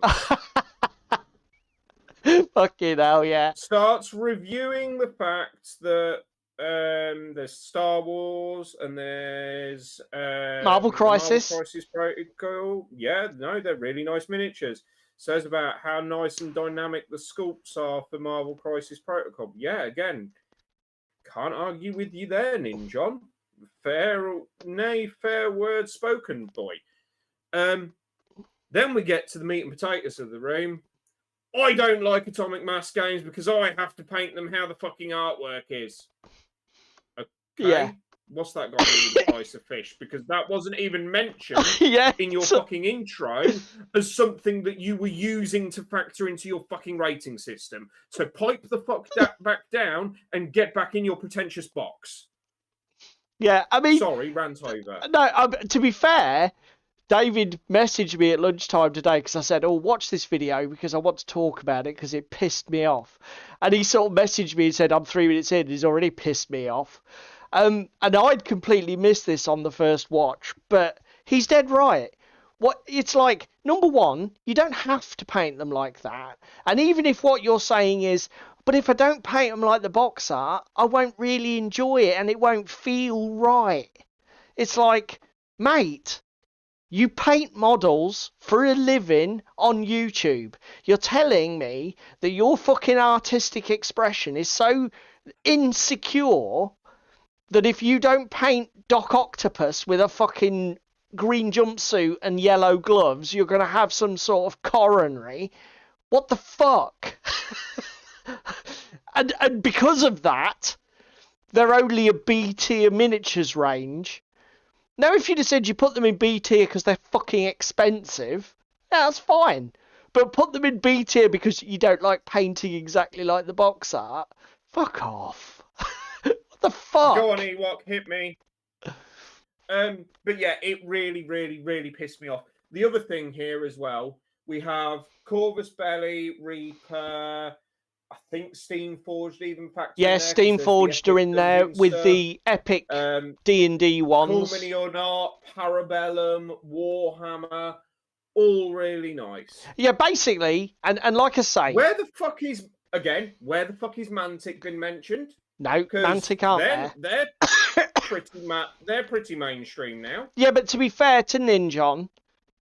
Fucking hell, yeah. Starts reviewing the fact that there's Star Wars and there's Marvel Crisis. Marvel Crisis Protocol. Yeah, no, they're really nice miniatures. Says about how nice and dynamic the sculpts are for Marvel Crisis Protocol. Yeah, again, can't argue with you there, Ninjon. Fair word spoken, boy. Then we get to the meat and potatoes of the room. I don't like Atomic Mass Games because I have to paint them how the fucking artwork is. Okay. Yeah. What's that got to do with the price of fish? Because that wasn't even mentioned in your fucking intro as something that you were using to factor into your fucking rating system. So pipe the fuck back down and get back in your pretentious box. Yeah, I mean... Sorry, rant over. No, to be fair, David messaged me at lunchtime today because I said, oh, watch this video because I want to talk about it because it pissed me off. And he sort of messaged me and said, I'm 3 minutes in, he's already pissed me off. And I'd completely missed this on the first watch, but he's dead right. It's like, number one, you don't have to paint them like that. And even if what you're saying is, but if I don't paint them like the box art, I won't really enjoy it and it won't feel right. It's like, mate, you paint models for a living on YouTube. You're telling me that your fucking artistic expression is so insecure that if you don't paint Doc Octopus with a fucking green jumpsuit and yellow gloves, you're going to have some sort of coronary. What the fuck? and because of that, they're only a B tier miniatures range. Now, if you'd have said you put them in B tier because they're fucking expensive, yeah, that's fine. But put them in B tier because you don't like painting exactly like the box art, fuck off. The fuck? Go on, Ewok, hit me. But yeah, it really pissed me off. The other thing here as well, we have Corvus Belly, Reaper, I think Steam Forged even factored yeah, Steam Forged are in there with the epic D&D ones. Cool Mini or Not, Parabellum, Warhammer, all really nice. Yeah, basically, and like I say... Where the fuck is Mantic been mentioned? No, Mantic aren't there. They're pretty mainstream now. Yeah, but to be fair to Ninjon,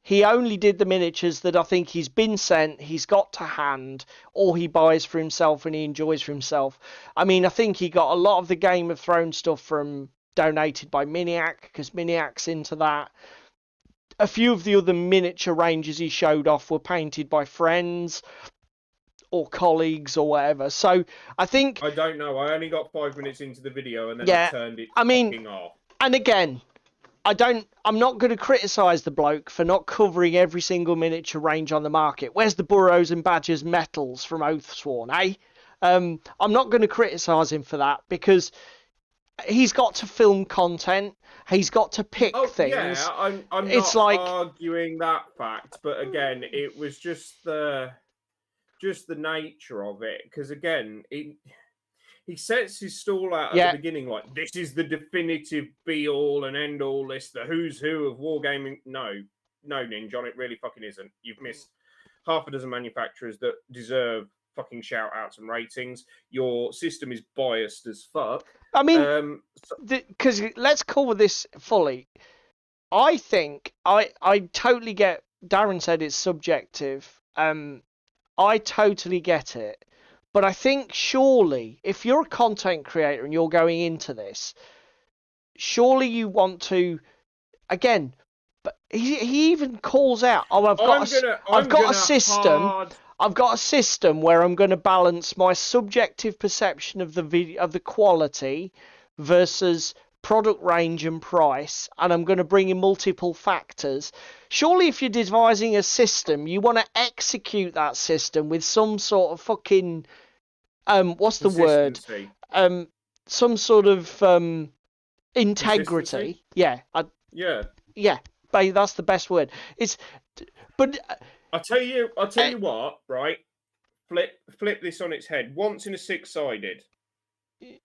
he only did the miniatures that I think he's been sent, he's got to hand, or he buys for himself and he enjoys for himself. I mean, I think he got a lot of the Game of Thrones stuff from donated by Miniac, because Miniac's into that. A few of the other miniature ranges he showed off were painted by friends or colleagues or whatever. So I think... I don't know. I only got 5 minutes into the video and then I turned it fucking off. And again, I'm not going to criticise the bloke for not covering every single miniature range on the market. Where's the Burrows and Badgers metals from Oathsworn, eh? I'm not going to criticise him for that because he's got to film content. He's got to pick things. Yeah, I'm It's not like arguing that fact, but again, it was just the nature of it. Because again, he sets his stall out at the beginning like this is the definitive be all and end all list, the who's who of wargaming. No, Ninja, it really fucking isn't. You've missed half a dozen manufacturers that deserve fucking shout outs and ratings. Your system is biased as fuck. I mean, because let's cover this fully. I think I totally get. Darren said it's subjective. I totally get it, but I think surely if you're a content creator and you're going into this, surely you want to, again. But he even calls out, "Oh, I've got a system. I've got a system where I'm going to balance my subjective perception of the quality versus product range and price, and I'm going to bring in multiple factors." Surely, if you're devising a system, you want to execute that system with some sort of fucking what's the word? Some sort of integrity. Yeah. Yeah. That's the best word. But I'll tell you what, right? Flip this on its head. Once in a Six-Sided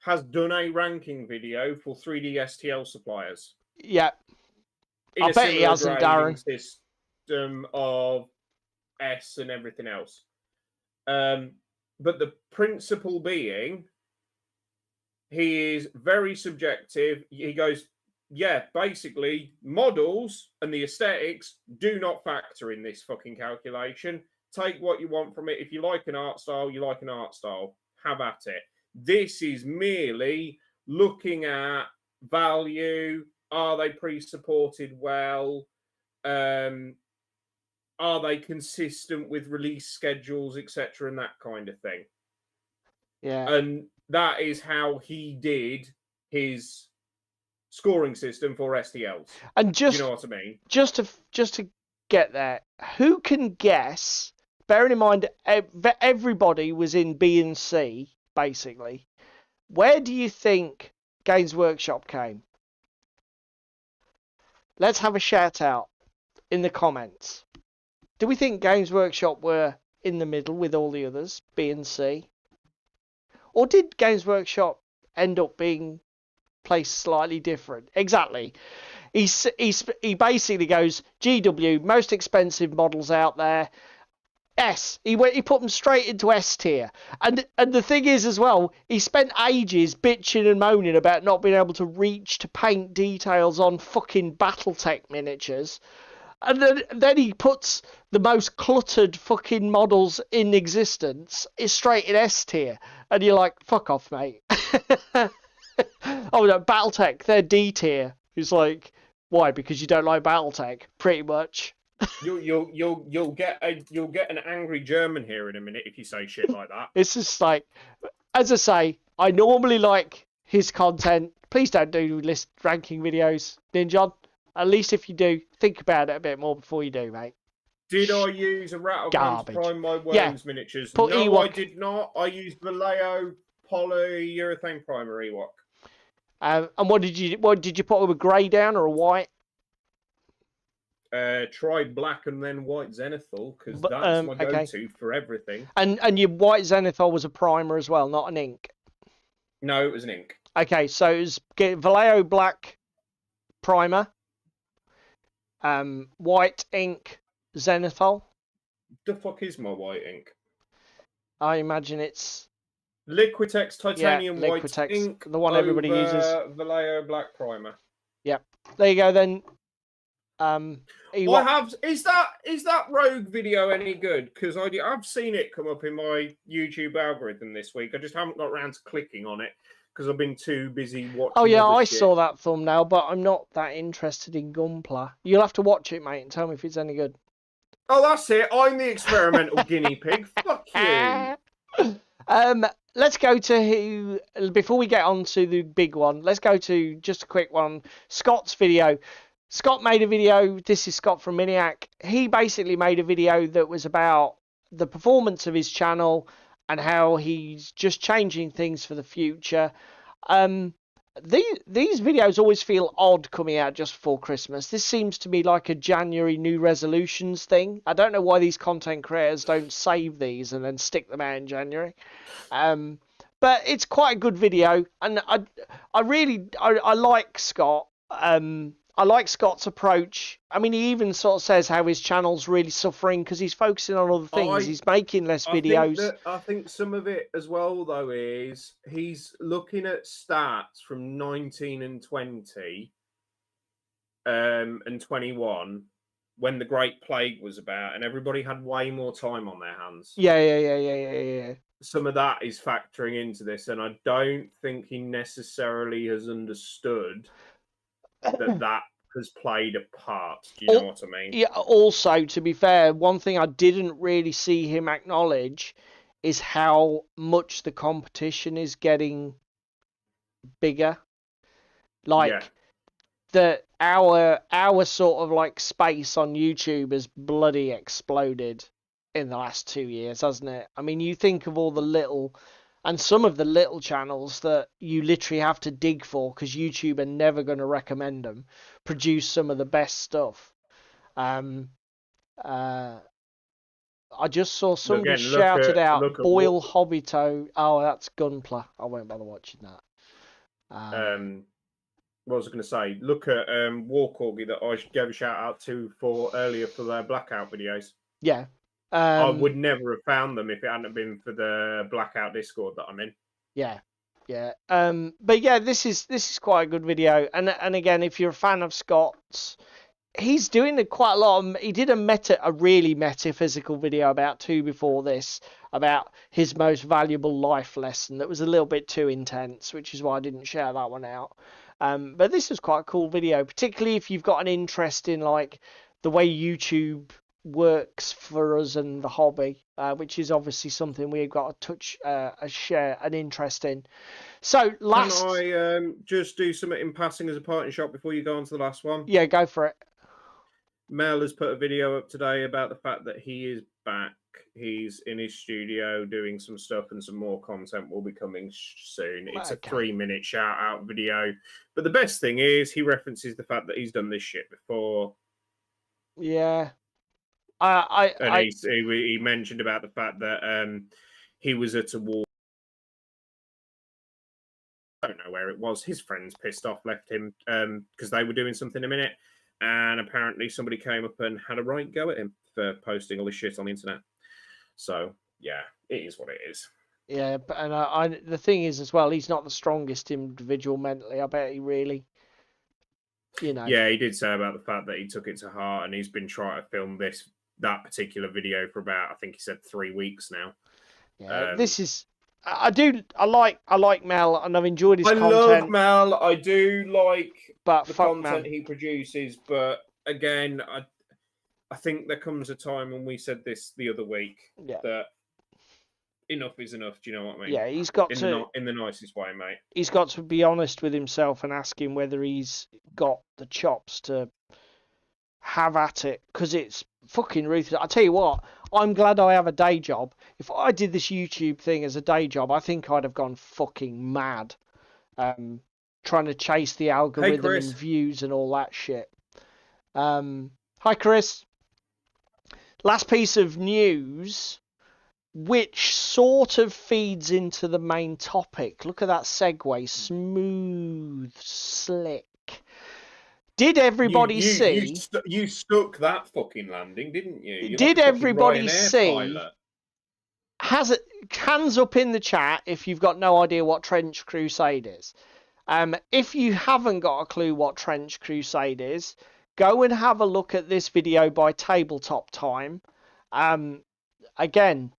has done a ranking video for 3D STL suppliers. Yeah. I bet he hasn't, Darren. System of S and everything else. But the principle being, he is very subjective. He goes, yeah, basically, models and the aesthetics do not factor in this fucking calculation. Take what you want from it. If you like an art style, you like an art style. Have at it. This is merely looking at value. Are they pre-supported well? Are they consistent with release schedules, etc., and that kind of thing? Yeah. And that is how he did his scoring system for STLs. And just, you know what I mean? Just to get there, who can guess? Bearing in mind, everybody was in B and C, basically. Where do you think Games Workshop came? Let's have a shout out in the comments. Do we think Games Workshop were in the middle with all the others, B and C? Or did Games Workshop end up being placed slightly different? Exactly. He basically goes, GW, most expensive models out there. S. He put them straight into S tier. And the thing is as well, he spent ages bitching and moaning about not being able to reach to paint details on fucking Battletech miniatures. And then he puts the most cluttered fucking models in existence straight in S tier. And you're like, fuck off, mate. Oh no, Battletech, they're D tier. He's like, why? Because you don't like Battletech, pretty much. You'll get an angry German here in a minute if you say shit like that. It's just like, as I say, I normally like his content. Please don't do list ranking videos, Ninja. At least if you do, think about it a bit more before you do, mate. Did I use a Rattleground to prime my worms miniatures? Put No, Ewok. I did not. I used Vallejo polyurethane primer Ewok. And what did you put with a grey down or a white? Try black and then white Zenithal, because that's my go-to for everything. And your white Zenithal was a primer as well, not an ink. No, it was an ink. Okay, so it was Vallejo black primer, white ink Zenithal. The fuck is my white ink? I imagine it's Liquitex titanium white Liquitex, ink, the one everybody uses. Vallejo black primer. Yep. There you go then. Is that Rogue video any good? Because I've seen it come up in my YouTube algorithm this week. I just haven't got around to clicking on it because I've been too busy watching. Oh yeah, I saw that thumbnail, but I'm not that interested in Gunpla. You'll have to watch it, mate, and tell me if it's any good. Oh, that's it. I'm the experimental guinea pig. Fuck you. Let's go to before we get on to the big one. Let's go to just a quick one. Scott's video. Scott made a video. This is Scott from Miniac. He basically made a video that was about the performance of his channel and how he's just changing things for the future. these videos always feel odd coming out just before Christmas. This seems to me like a January New Resolutions thing. I don't know why these content creators don't save these and then stick them out in January. But it's quite a good video, and I really like Scott. I like Scott's approach. I mean, he even sort of says how his channel's really suffering because he's focusing on other things. He's making less videos. I think some of it as well, though, is he's looking at stats from 19 and 20 and 21 when the Great Plague was about, and everybody had way more time on their hands. Yeah. Some of that is factoring into this, and I don't think he necessarily has understood that has played a part. Do you know what I mean? Yeah. Also, to be fair, one thing I didn't really see him acknowledge is how much the competition is getting bigger. Like our sort of like space on YouTube has bloody exploded in the last 2 years, hasn't it? I mean, you think of all the little, and some of the little channels that you literally have to dig for because YouTube are never going to recommend them, produce some of the best stuff. I just saw somebody shouted out Boyle Hobbito. Oh, that's Gunpla. I won't bother watching that. What was I going to say? Look at War Corgi that I gave a shout out to earlier for their Blackout videos. Yeah. I would never have found them if it hadn't been for the Blackout Discord that I'm in. Yeah. But yeah, this is quite a good video. And again, if you're a fan of Scott's, he's doing quite a lot of. He did a really metaphysical video about two before this about his most valuable life lesson that was a little bit too intense, which is why I didn't share that one out. But this was quite a cool video, particularly if you've got an interest in like the way YouTube works for us and the hobby, which is obviously something we've got to share an interest in. So Can I just do something in passing as a parting shot before you go on to the last one? Yeah, go for it. Mel has put a video up today about the fact that he is back. He's in his studio doing some stuff, and some more content will be coming soon. It's a 3-minute shout out video, but the best thing is he references the fact that he's done this shit before. Yeah. He mentioned about the fact that he was at a war. I don't know where it was. His friends pissed off, left him because they were doing something a minute, and apparently somebody came up and had a right go at him for posting all this shit on the internet. So yeah, it is what it is. Yeah, and the thing is as well, he's not the strongest individual mentally. I bet he really, Yeah, he did say about the fact that he took it to heart, and he's been trying to film that particular video for about, I think he said 3 weeks now. Yeah, this is. I like Mel, and I've enjoyed his content. I love Mel. I do like the content he produces, but again, I think there comes a time, when we said this the other week, that enough is enough. Do you know what I mean? Yeah, he's got in the nicest way, mate. He's got to be honest with himself and ask him whether he's got the chops to have at it, because it's fucking ruthless. I tell you what, I'm glad I have a day job. If I did this YouTube thing as a day job, I think I'd have gone fucking mad, trying to chase the algorithm and views and all that shit. Hi, Chris. Last piece of news, which sort of feeds into the main topic. Look at that segue. Smooth, slick. Did everybody see? You stuck that fucking landing, didn't you? Did everybody see? Hands up in the chat if you've got no idea what Trench Crusade is. If you haven't got a clue what Trench Crusade is, go and have a look at this video by Tabletop Time. Again,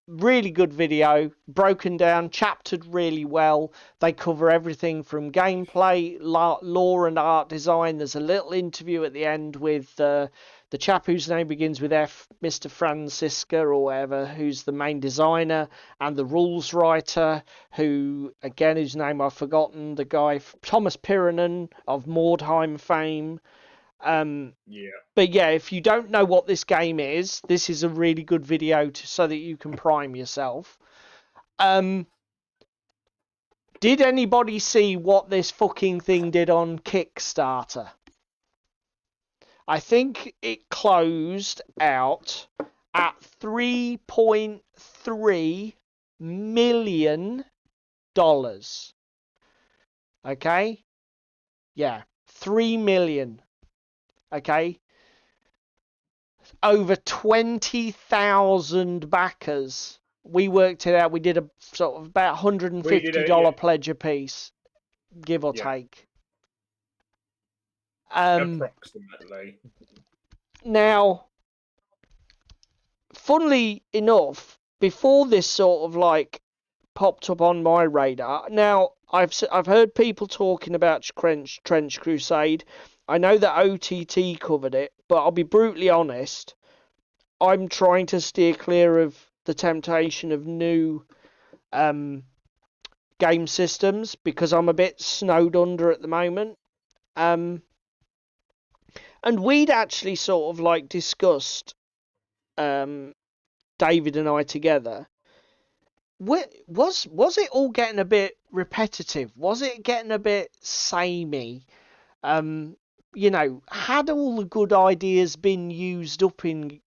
really good video, broken down, chaptered really well. They cover everything from gameplay, lore and art design. There's a little interview at the end with the chap whose name begins with F, Mr. Francisca or whatever, who's the main designer, and the rules writer, who, again, whose name I've forgotten, the guy, Thomas Pirinen of Mordheim fame. But yeah, if you don't know what this game is, this is a really good video so that you can prime yourself. Did Did anybody see what this fucking thing did on Kickstarter? I think it closed out at $3.3 million. Okay? Yeah, 3 million. Okay? Over 20,000 backers. We worked it out. We did a sort of about $150 pledge a piece, give or take. Approximately. Now, funnily enough, before this sort of like popped up on my radar, now I've heard people talking about Trench Crusade. I know that OTT covered it, but I'll be brutally honest. I'm trying to steer clear of the temptation of new game systems because I'm a bit snowed under at the moment. And we'd actually sort of like discussed, David and I together. Was it all getting a bit repetitive? Was it getting a bit samey? You know, had all the good ideas been used up in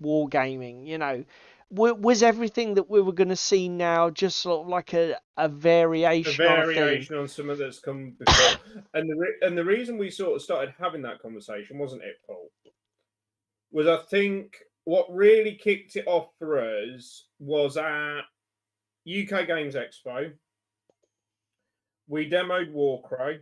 wargaming? You know, was everything that we were going to see now just sort of like a variation on a thing? On some of that's come before. and the reason we sort of started having that conversation, wasn't it, Paul? Was I think what really kicked it off for us was at UK Games Expo. We demoed Warcry.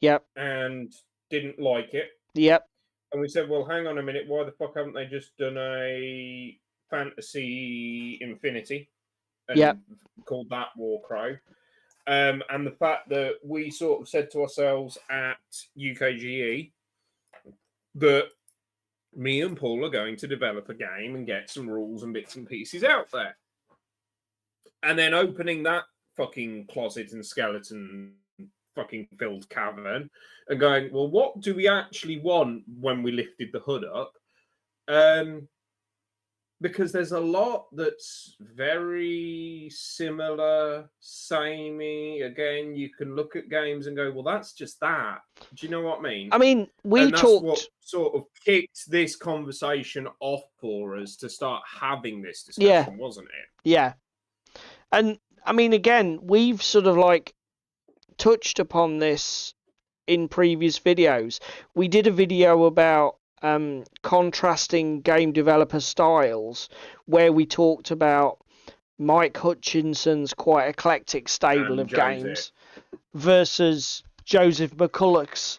Yep. And didn't like it. Yep. And we said, well, hang on a minute, why the fuck haven't they just done a Fantasy Infinity and called that Warcry? And the fact that we sort of said to ourselves at UKGE that me and Paul are going to develop a game and get some rules and bits and pieces out there. And then opening that fucking closet and skeleton fucking filled cavern and going, well, what do we actually want when we lifted the hood up? Because there's a lot that's very similar, samey. Again, you can look at games and go, well, that's just that. Do you know what I mean? I mean, that's what sort of kicked this conversation off for us to start having this discussion, wasn't it? Yeah. And I mean, again, we've sort of like touched upon this in previous videos. We did a video about contrasting game developer styles, where we talked about Mike Hutchinson's quite eclectic stable of games versus Joseph McCulloch's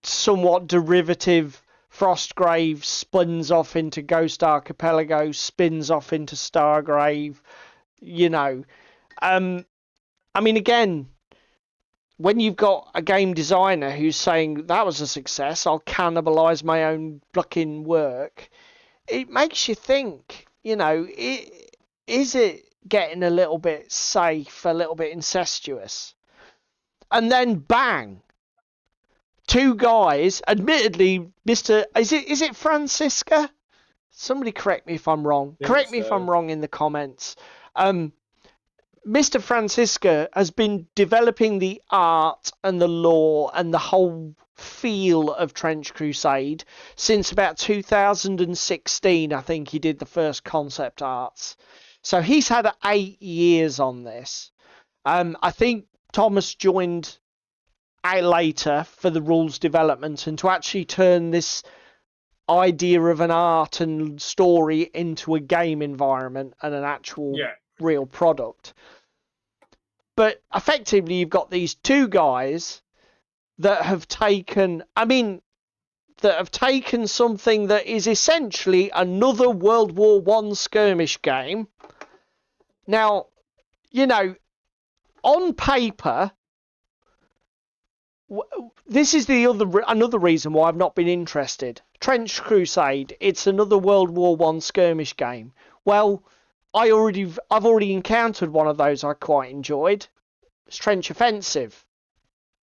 somewhat derivative Frostgrave spins off into Ghost Archipelago, spins off into Stargrave, you know. I mean, again, when you've got a game designer who's saying that was a success, I'll cannibalize my own fucking work, it makes you think, you know, is it getting a little bit safe, a little bit incestuous? And then bang, two guys, admittedly, is it Francisca? Somebody correct me if I'm wrong. Correct me if I'm wrong in the comments. Mr. Francisca has been developing the art and the lore and the whole feel of Trench Crusade since about 2016. I think he did the first concept arts. So he's had 8 years on this. I think Thomas joined out later for the rules development and to actually turn this idea of an art and story into a game environment and an actual real product. But effectively, you've got these two guys that have taken, something that is essentially another World War I skirmish game. Now, you know, on paper, this is another reason why I've not been interested. Trench Crusade, it's another World War I skirmish game. Well, I've already encountered one of those I quite enjoyed. It's Trench Offensive.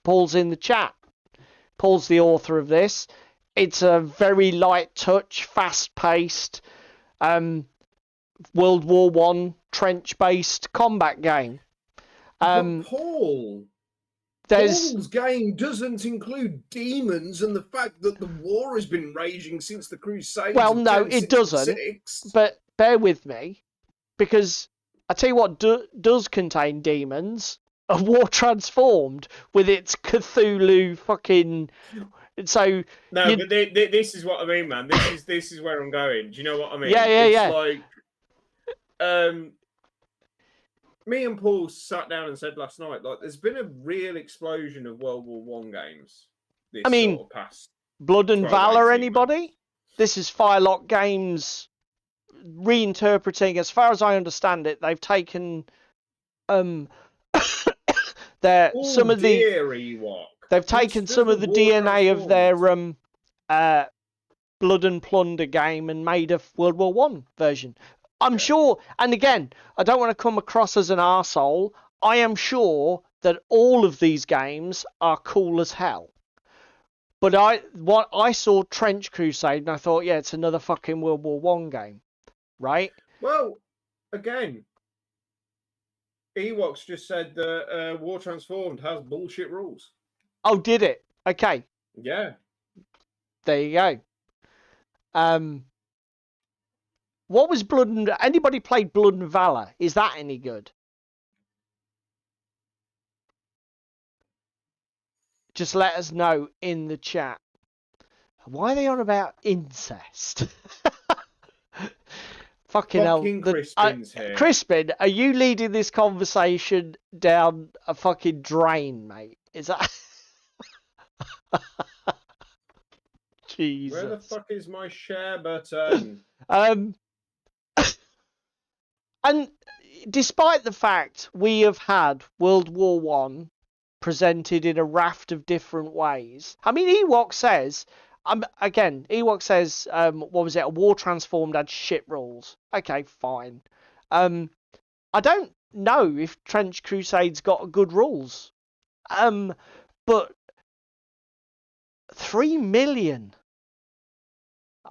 Paul's in the chat. Paul's the author of this. It's a very light touch, fast-paced, World War I trench-based combat game. But Paul, there's Paul's game doesn't include demons and the fact that the war has been raging since the Crusades. well, of no, it doesn't. 1066. But bear with me, because I tell you what does contain demons. A War Transformed with its Cthulhu fucking. So No, but this is what I mean, man. This is where I'm going. Do you know what I mean? Yeah. It's like, me and Paul sat down and said last night, like, there's been a real explosion of World War One games. This sort of past Blood and 12, Valor, 18 anybody? months. This is Firelock Games reinterpreting, as far as I understand it, they've taken their Oh, some of the dear Ewok. they've taken some of the DNA of their Blood and Plunder game and made a World War One version. I'm sure, and again, I don't want to come across as an arsehole. I am sure that all of these games are cool as hell. But I saw Trench Crusade and I thought, yeah, it's another fucking World War One game, right? Well, again, Ewoks just said that War Transformed has bullshit rules. Oh, did it? Okay, Yeah. there you go. What was Blood and... Anybody played Blood and Valor? Is that any good? Just let us know in the chat. Why are they on about incest? Fucking hell. Crispin's here. Crispin, are you leading this conversation down a fucking drain, mate? Is that... Jesus. Where the fuck is my share button? And despite the fact we have had World War One presented in a raft of different ways, I mean, Ewok says, Ewok says, what was it? A War Transformed had shit rules. Okay, fine. I don't know if Trench Crusade's got good rules. But 3 million.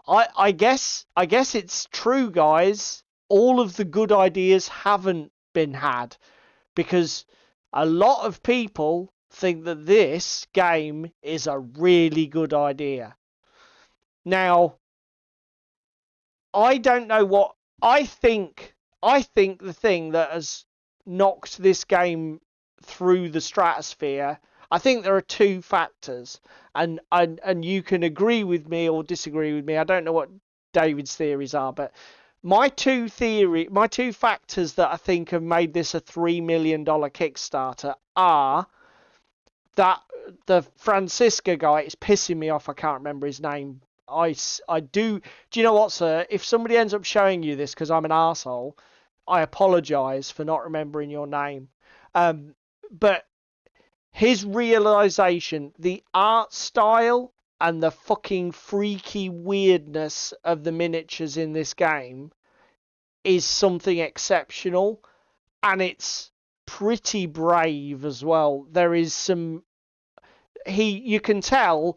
I guess it's true, guys. All of the good ideas haven't been had, because a lot of people think that this game is a really good idea. Now, I don't know what I think. I think the thing that has knocked this game through the stratosphere, I think there are two factors, and you can agree with me or disagree with me. I don't know what David's theories are, but my two factors that I think have made this a $3 million Kickstarter are that the Francisca guy is pissing me off. I can't remember his name. I do. Do you know what, sir? If somebody ends up showing you this because I'm an arsehole, I apologise for not remembering your name. But his realisation, the art style and the fucking freaky weirdness of the miniatures in this game is something exceptional, and it's pretty brave as well. There is some... You can tell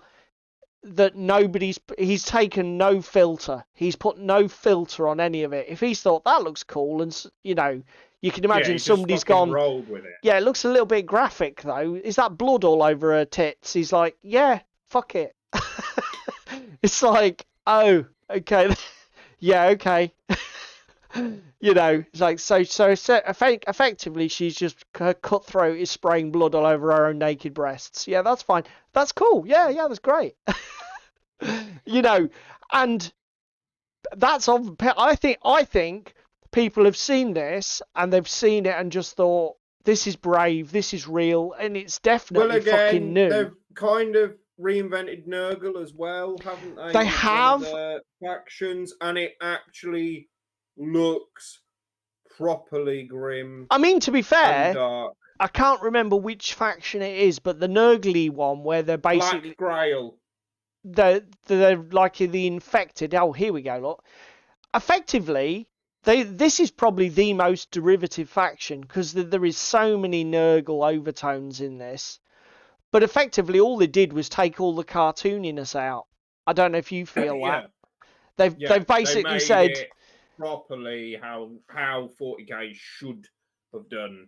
that he's taken no filter. He's put no filter on any of it. If he's thought that looks cool, and you know, you can imagine somebody's gone, rolled with it. Yeah, it looks a little bit graphic though. Is that blood all over her tits? He's like, yeah, fuck it. It's like, oh, okay, yeah, okay. You know, it's like, so effectively she's just, her cutthroat is spraying blood all over her own naked breasts. Yeah, that's fine. That's cool. Yeah, that's great. You know, and that's I think people have seen this and they've seen it and just thought, this is brave, this is real, and it's definitely fucking new. They've kind of reinvented Nurgle as well, haven't they? They have. One of the factions, and it actually looks properly grim. I mean, to be fair, dark. I can't remember which faction it is, but the Nurgly one where they're basically Black Grail. They're like the infected. Oh, here we go. Look, effectively, this is probably the most derivative faction because there is so many Nurgle overtones in this. But effectively, all they did was take all the cartooniness out. I don't know if you feel that. They've basically said it properly how 40k should have done.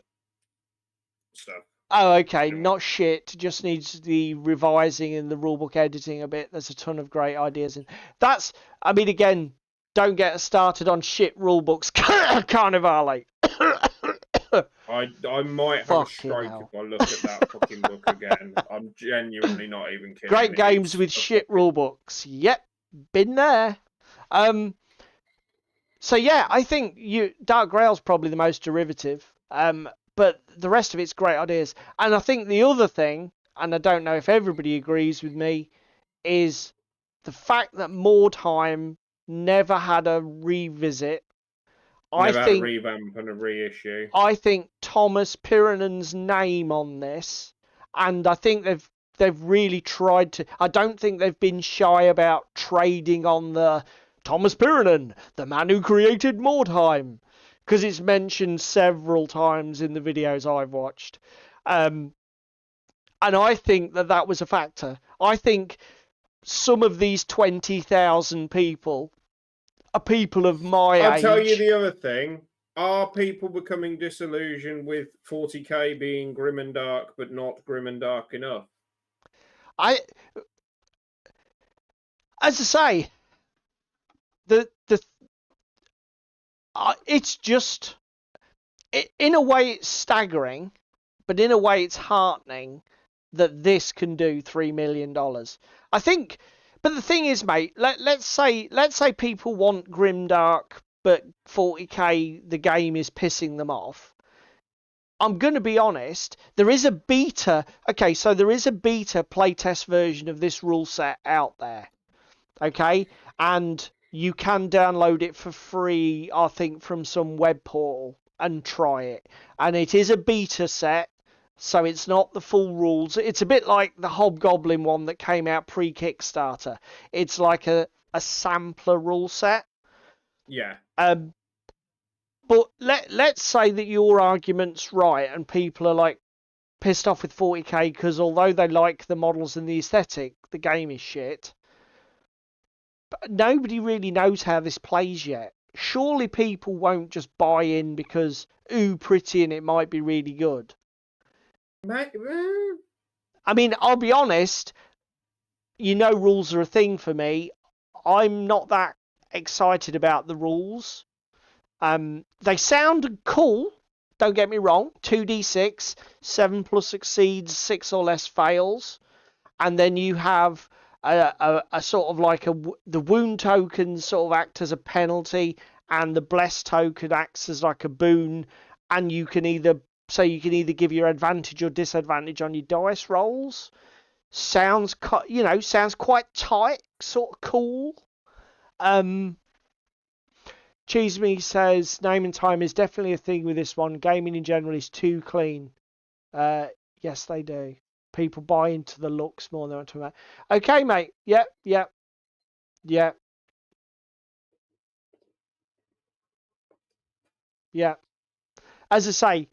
stuff. Oh, okay, Anyway. not shit. Just needs the revising and the rulebook editing a bit. There's a ton of great ideas in. That's, I mean, again, don't get us started on shit rulebooks. Carnivale. I might have a Fucking stroke hell. if I look at that fucking book again. I'm genuinely not even kidding. Great games It's with a shit fucking- rulebooks. Yep, been there. So yeah, I think Dark Grail's probably the most derivative. But the rest of it's great ideas. And I think the other thing, and I don't know if everybody agrees with me, is the fact that Mordheim never had a revisit. Never had a revamp and a reissue. I think Thomas Piranen's name on this, and I think they've really tried to. I don't think they've been shy about trading on the Thomas Piranen, the man who created Mordheim, because it's mentioned several times in the videos I've watched. And I think that was a factor. I think some of these 20,000 people are people of my age. I'll tell you the other thing. Are people becoming disillusioned with 40k being grim and dark, but not grim and dark enough? As I say, it's just, in a way it's staggering, but in a way it's heartening that this can do $3 million. I think, but the thing is, mate, let's say people want grimdark, but 40k the game is pissing them off. I'm going to be honest, there is a beta. Okay, so there is a beta playtest version of this rule set out there. Okay, and you can download it for free, I think, from some web portal and try it. And it is a beta set, so it's not the full rules. It's a bit like the Hobgoblin one that came out pre-Kickstarter. It's like a sampler rule set. Yeah. But let's say that your argument's right and people are like pissed off with 40k because although they like the models and the aesthetic, the game is shit. But nobody really knows how this plays yet. Surely people won't just buy in because, ooh, pretty and it might be really good. I mean, I'll be honest, rules are a thing for me. I'm not that excited about the rules. They sound cool, don't get me wrong. 2d6, 7 plus succeeds, 6 or less fails. And then you have a sort of like the wound tokens sort of act as a penalty, and the bless token acts as like a boon, and you can either give your advantage or disadvantage on your dice rolls. Sounds quite tight, sort of cool. Cheese Me says name and time is definitely a thing with this one. Gaming in general is too clean. Yes, they do. People buy into the looks more than what I'm talking about. Okay, mate. Yep. Yeah. As I say,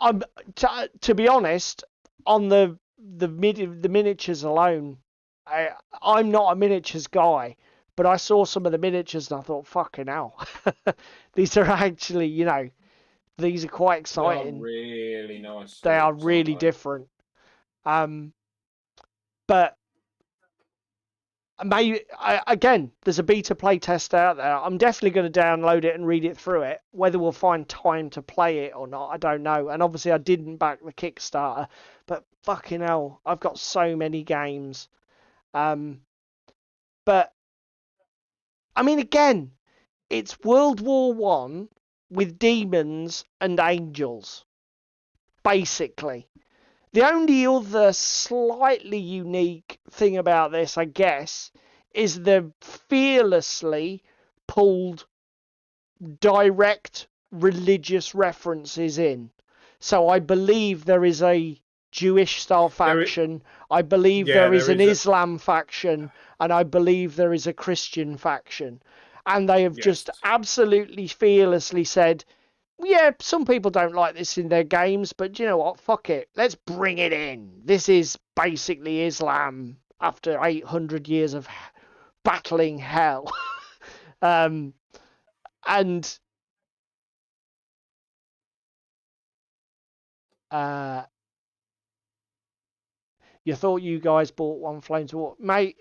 I'm to be honest, on the miniatures alone, I'm not a miniatures guy, but I saw some of the miniatures and I thought, fucking hell, these are actually, these are quite exciting. They are really nice. They are really different. But maybe again, there's a beta play test out there. I'm definitely going to download it and read it through it. Whether we'll find time to play it or not, I don't know. And obviously, I didn't back the Kickstarter, but fucking hell, I've got so many games. But I mean, again, it's World War One with demons and angels, basically. The only other slightly unique thing about this, I guess, is the fearlessly pulled direct religious references in. So I believe there is a Jewish style faction, I believe there is an Islam faction, and I believe there is a Christian faction. And they have just absolutely fearlessly said, yeah, some people don't like this in their games, but you know what? Fuck it. Let's bring it in. This is basically Islam after 800 years of battling hell. And You thought you guys bought one Flames of War. Mate,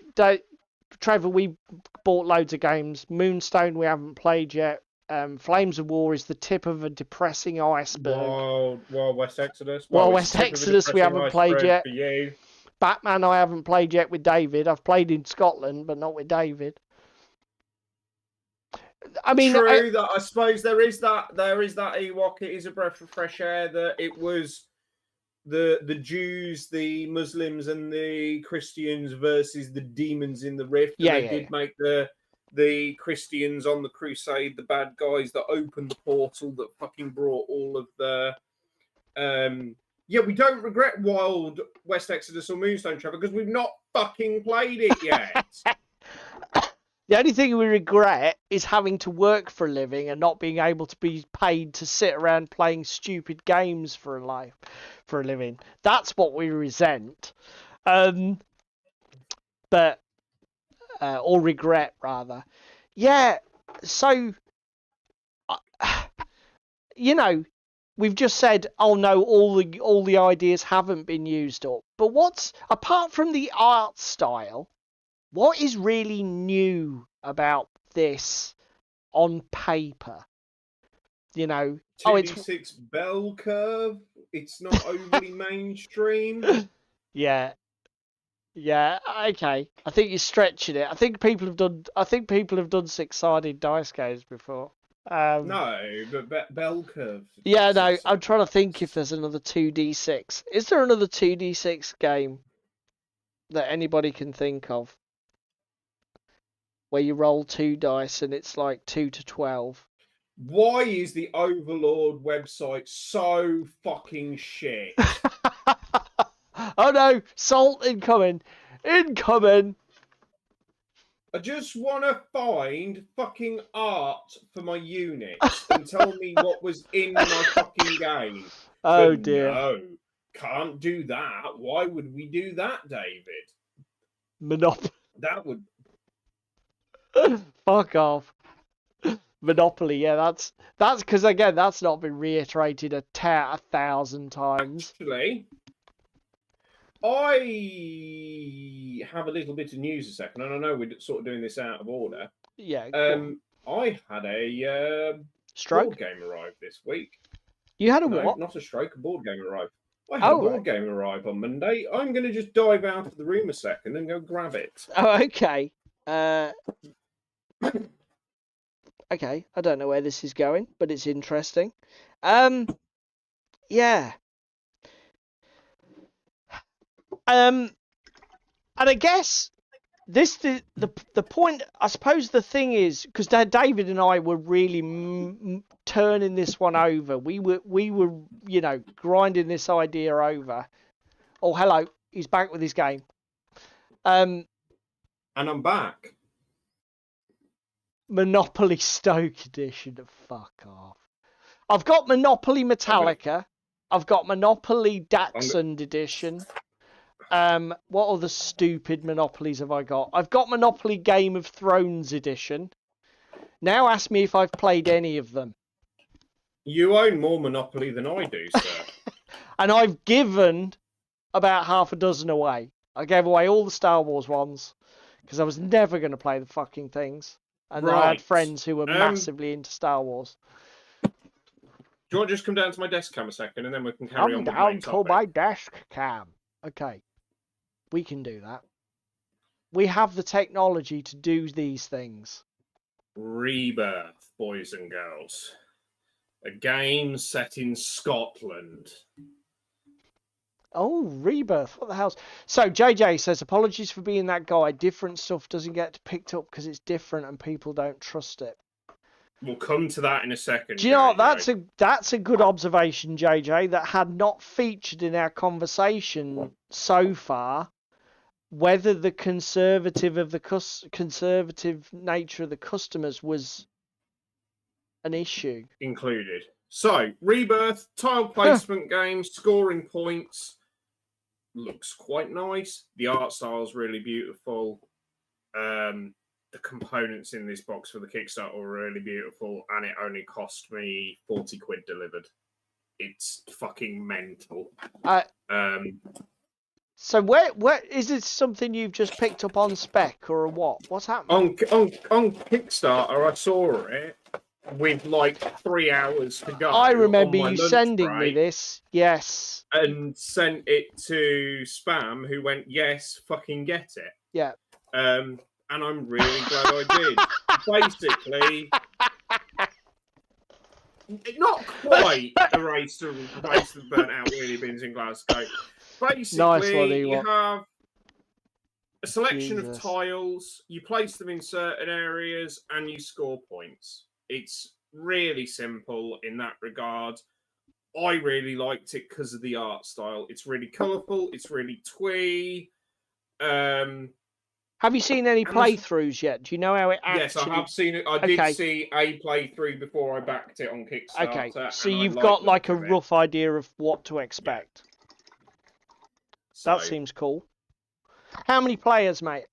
Trevor, we bought loads of games. Moonstone we haven't played yet. Flames of War is the tip of a depressing iceberg. Wild West Exodus. Wild Well, it's West the tip of a Exodus we depressing haven't played iceberg yet. for you. Batman I haven't played yet with David. I've played in Scotland, but not with David. I mean, True that I suppose there is that Ewok. It is a breath of fresh air that it was the Jews, the Muslims, and the Christians versus the demons in the Rift. And they did make the Christians on the Crusade the bad guys that opened the portal that fucking brought all of the. Yeah, we don't regret Wild West Exodus or Moonstone, Trevor, because we've not fucking played it yet. The only thing we regret is having to work for a living and not being able to be paid to sit around playing stupid games for a living. That's what we resent. Or regret rather. Yeah, so you know, we've just said, oh no, all the ideas haven't been used up. But what's apart from the art style? What is really new about this on paper? You know, 2d6 bell curve. It's not overly mainstream. Yeah, okay. I think you're stretching it. I think people have done 6-sided dice games before. No, but bell curve. Yeah, no. I'm trying to think if there's another 2d6. Is there another 2d6 game that anybody can think of? Where you roll 2 dice and it's like 2 to 12. Why is the Overlord website so fucking shit? Oh no! Salt incoming! Incoming! I just want to find fucking art for my units and tell me what was in my fucking game. Oh but dear. No, can't do that. Why would we do that, David? Monopoly. That would... Fuck off. Monopoly, yeah, that's because again that's not been reiterated 1,000 times. Actually, I have a little bit of news a second, and I know we're sort of doing this out of order. Yeah. I had a stroke board game arrive this week. You had a No, what? not a stroke. A board game arrive. I had a board game arrive on Monday. I'm going to just dive out of the room a second and go grab it. Oh, okay. Okay, I don't know where this is going, but it's interesting. Yeah. And I guess the point. I suppose the thing is because David and I were really turning this one over. We were grinding this idea over. Oh, hello, he's back with his game. And I'm back. Monopoly Stoke edition. Fuck off. I've got Monopoly Metallica. Okay. I've got Monopoly Dachshund edition. What other stupid Monopolies have I got? I've got Monopoly Game of Thrones edition. Now ask me if I've played any of them. You own more Monopoly than I do, sir. And I've given about half a dozen away. I gave away all the Star Wars ones because I was never going to play the fucking things. And I had friends who were massively into Star Wars. Do you want to just come down to my desk cam a second and then we can carry on? Come down to my desk cam. Okay. We can do that. We have the technology to do these things. Rebirth, boys and girls. A game set in Scotland. Oh, Rebirth. What the hell's... So, JJ says, apologies for being that guy. Different stuff doesn't get picked up because it's different and people don't trust it. We'll come to that in a second. Do you know what? That's a good observation, JJ, that had not featured in our conversation so far. Whether the conservative nature of the customers was an issue. Included. So, Rebirth, tile placement game, scoring points. Looks quite nice. The art style is really beautiful. The components in this box for the Kickstarter were really beautiful, and it only cost me 40 quid delivered. it's fucking mental. Uh, so where is this something you've just picked up on spec or what? What's happening? On Kickstarter, I saw it with like 3 hours to go. I remember on my you lunch sending me break, this. Yes. and sent it to Spam, who went, "Yes, fucking get it." Yeah. And I'm really glad I did. Basically, not quite erased the burnt out wheelie bins in Glasgow. Basically, you have a selection of tiles, you place them in certain areas, and you score points. It's really simple in that regard. I really liked it because of the art style. It's really colourful, it's really twee. Have you seen any playthroughs yet? Do you know how it actually... Yes, I have seen it. I did see a playthrough before I backed it on Kickstarter. Okay, so you've got like a rough idea of what to expect. Yeah. That seems cool. How many players, mate?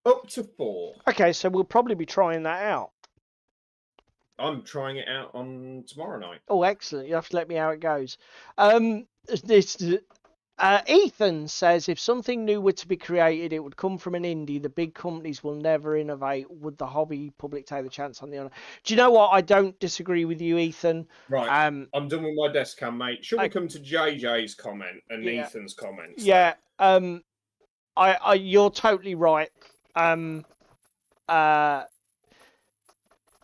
Up to 4. Okay, so we'll probably be trying that out. I'm trying it out on tomorrow night. Oh, excellent. You have to let me know how it goes. Ethan says, if something new were to be created, it would come from an indie. The big companies will never innovate. Would the hobby public take the chance on the honour? Do you know what? I don't disagree with you, Ethan. Right. I'm done with my desk cam, mate. Should we come to JJ's comment and Ethan's comments? Yeah. You're totally right.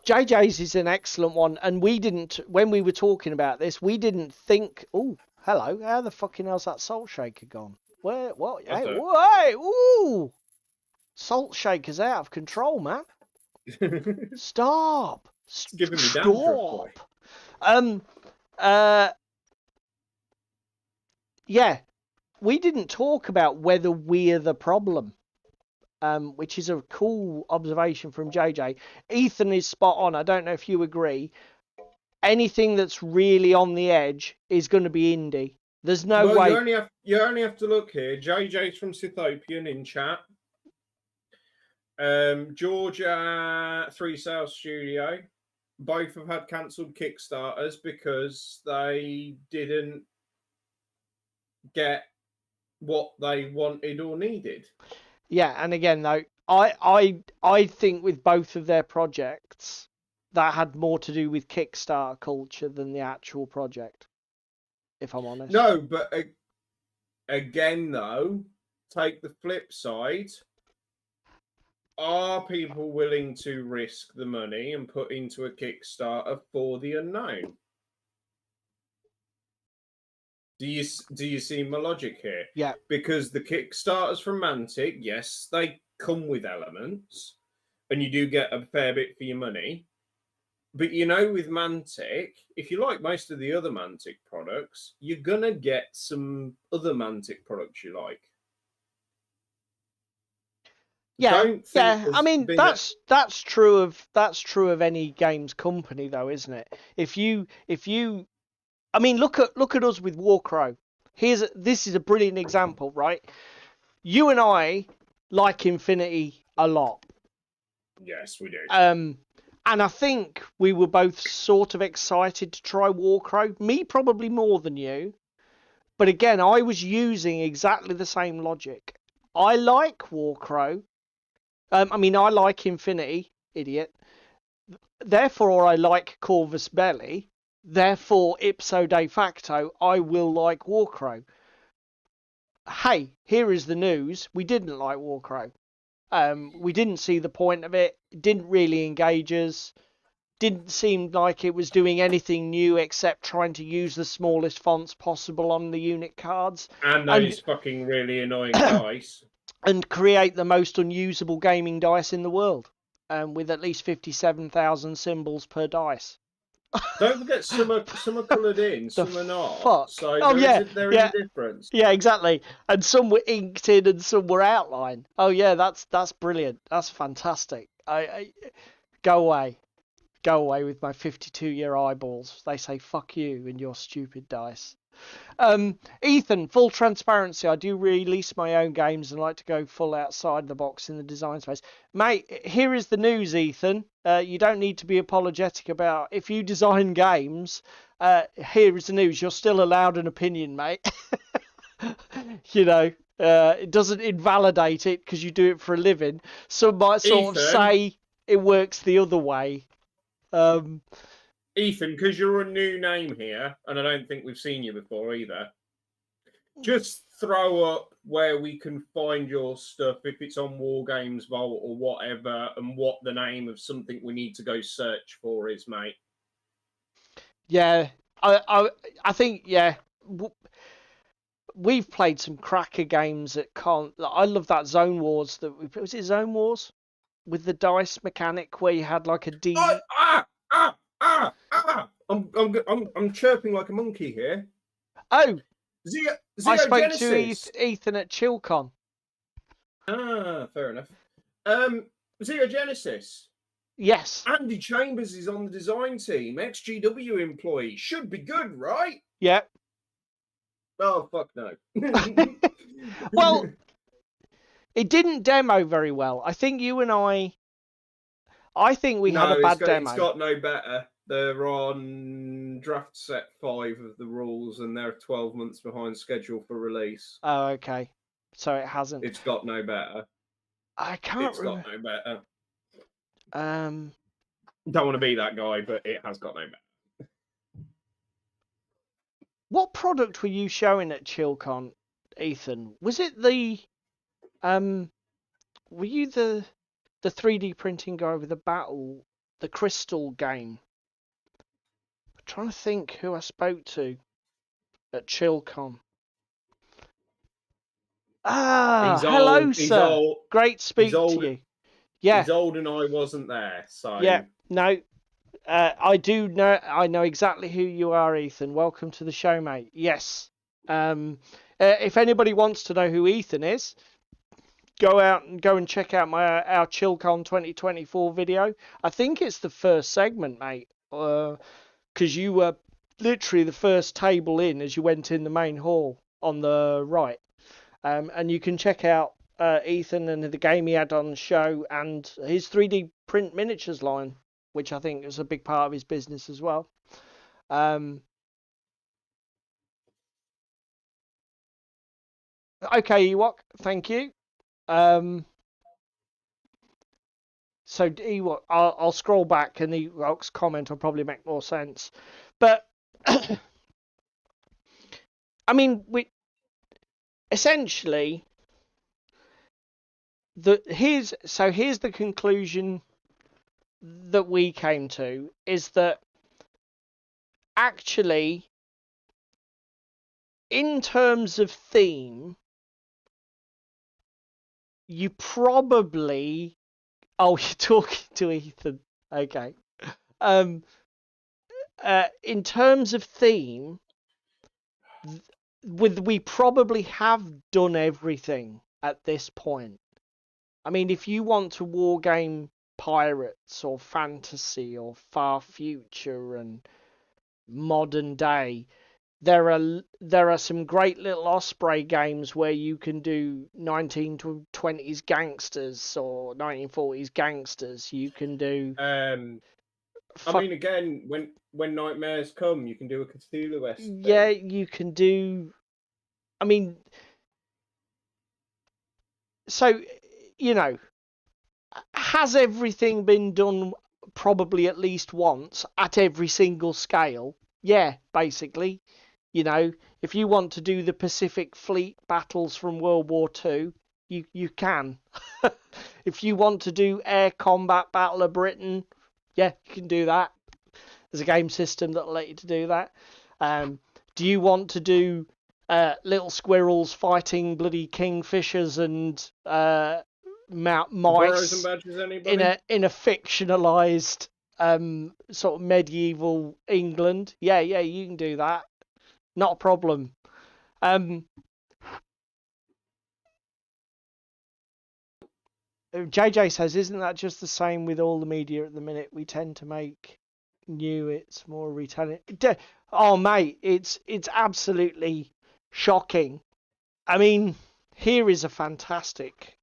JJ's is an excellent one, and we didn't, when we were talking about this, we didn't think, oh, hello, how the fucking hell's that salt shaker gone? Where, what? Hey, ooh! Salt shaker's out of control, man. Stop! It's giving me dandruff, boy. Yeah, we didn't talk about whether we're the problem. Which is a cool observation from JJ. Ethan is spot on. I don't know if you agree. Anything that's really on the edge is going to be indie. There's no way. You only have to look here. JJ's from Scythopian in chat. Georgia 3 South Studio. Both have had cancelled Kickstarters because they didn't get what they wanted or needed. Yeah, and again though, I think with both of their projects, that had more to do with Kickstarter culture than the actual project, if I'm honest. No, but again though, take the flip side. Are people willing to risk the money and put into a Kickstarter for the unknown? Do you see my logic here? Yeah. Because the Kickstarters from Mantic, yes, they come with elements, and you do get a fair bit for your money. But you know, with Mantic, if you like most of the other Mantic products, you're gonna get some other Mantic products you like. Yeah, I mean that's true of any games company though, isn't it? If you I mean, look at us with Warcrow. This is a brilliant example, right? You and I like Infinity a lot. Yes, we do. And I think we were both sort of excited to try Warcrow. Me probably more than you. But again, I was using exactly the same logic. I like Warcrow. I mean, I like Infinity, idiot. Therefore, I like Corvus Belli. Therefore, ipso de facto, I will like Warcrow. Hey, here is the news. We didn't like Warcrow. We didn't see the point of it. It didn't really engage us. Didn't seem like it was doing anything new except trying to use the smallest fonts possible on the unit cards. And those fucking really annoying dice. And create the most unusable gaming dice in the world. With at least 57,000 symbols per dice. Don't forget, some are coloured in, some are not. Fuck. So there is a difference. Yeah, exactly. And some were inked in and some were outlined. Oh yeah, that's brilliant. That's fantastic. I go away with my 52-year eyeballs. They say fuck you and your stupid dice. Ethan, full transparency, I do release my own games and like to go full outside the box in the design space. Mate, here is the news, Ethan. You don't need to be apologetic about if you design games. here is the news. You're still allowed an opinion, mate. You know, it doesn't invalidate it because you do it for a living. Some might sort of Ethan. say it works the other way. Ethan, because you're a new name here, and I don't think we've seen you before either, just throw up where we can find your stuff, if it's on Wargames Vault or whatever, and what the name of something we need to go search for is, mate. Yeah, I think, yeah. We've played some cracker games that can't. I love that Zone Wars. Was it Zone Wars with the dice mechanic where you had like a D. I'm chirping like a monkey here. Oh, I spoke to Genesis. Ethan at ChillCon. Ah, fair enough. Genesis. Yes. Andy Chambers is on the design team. XGW employee. Should be good, right? Yeah. Oh, fuck no. Well, it didn't demo very well. I think you and I think we had a bad demo. It's got no better. They're on draft set 5 of the rules, and they're 12 months behind schedule for release. Oh, okay. So it hasn't. It's got no better. I can't remember. It's got no better. Don't want to be that guy, but it has got no better. What product were you showing at ChillCon, Ethan? Was it the were you the 3D printing guy with the crystal game? I'm trying to think who I spoke to at ChillCon. Hello, sir. Great speak to you. Yeah. He's old and I wasn't there, so yeah. No, I do know. I know exactly who you are, Ethan. Welcome to the show, mate. Yes. If anybody wants to know who Ethan is, go and check out our ChillCon 2024 video. I think it's the first segment, mate. Because you were literally the first table in as you went in the main hall on the right. And you can check out Ethan and the game he had on the show and his 3D print miniatures line, which I think is a big part of his business as well. Okay, Ewok, thank you. So Ewok, I'll scroll back and Ewok's comment will probably make more sense. But I mean, essentially, here's the conclusion that we came to, is that actually, in terms of theme, you probably... Oh, you're talking to Ethan. Okay. In terms of theme, we probably have done everything at this point. I mean, if you want to wargame pirates or fantasy or far future and modern day, there are some great little Osprey games where you can do 1920s gangsters or 1940s gangsters. You can do. I mean, again, when nightmares come, you can do a Cthulhu-esque thing. Yeah, you can do. I mean, so you know, has everything been done probably at least once at every single scale? Yeah, basically. You know, if you want to do the Pacific Fleet battles from World War II, you can. If you want to do air combat Battle of Britain, yeah, you can do that. There's a game system that'll let you to do that. Do you want to do little squirrels fighting bloody kingfishers and mice in a fictionalized sort of medieval England? Yeah, you can do that. Not a problem. JJ says, isn't that just the same with all the media at the minute? We tend to make new, it's more retelling. Oh, mate, it's absolutely shocking. I mean, here is a fantastic...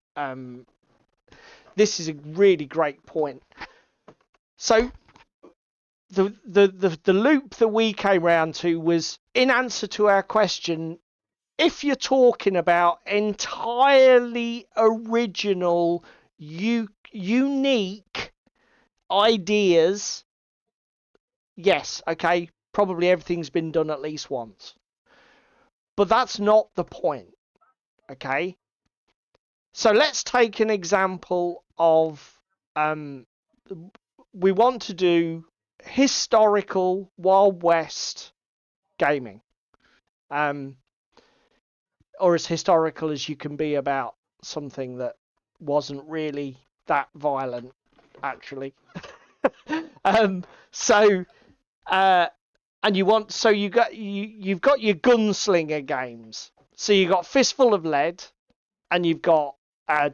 this is a really great point. So, the loop that we came round to was in answer to our question. If you're talking about entirely original, unique ideas, yes, okay, probably everything's been done at least once. But that's not the point, okay? So let's take an example of we want to do historical Wild West gaming. Or as historical as you can be about something that wasn't really that violent, actually. And you've got your gunslinger games. So you've got Fistful of Lead, and you've got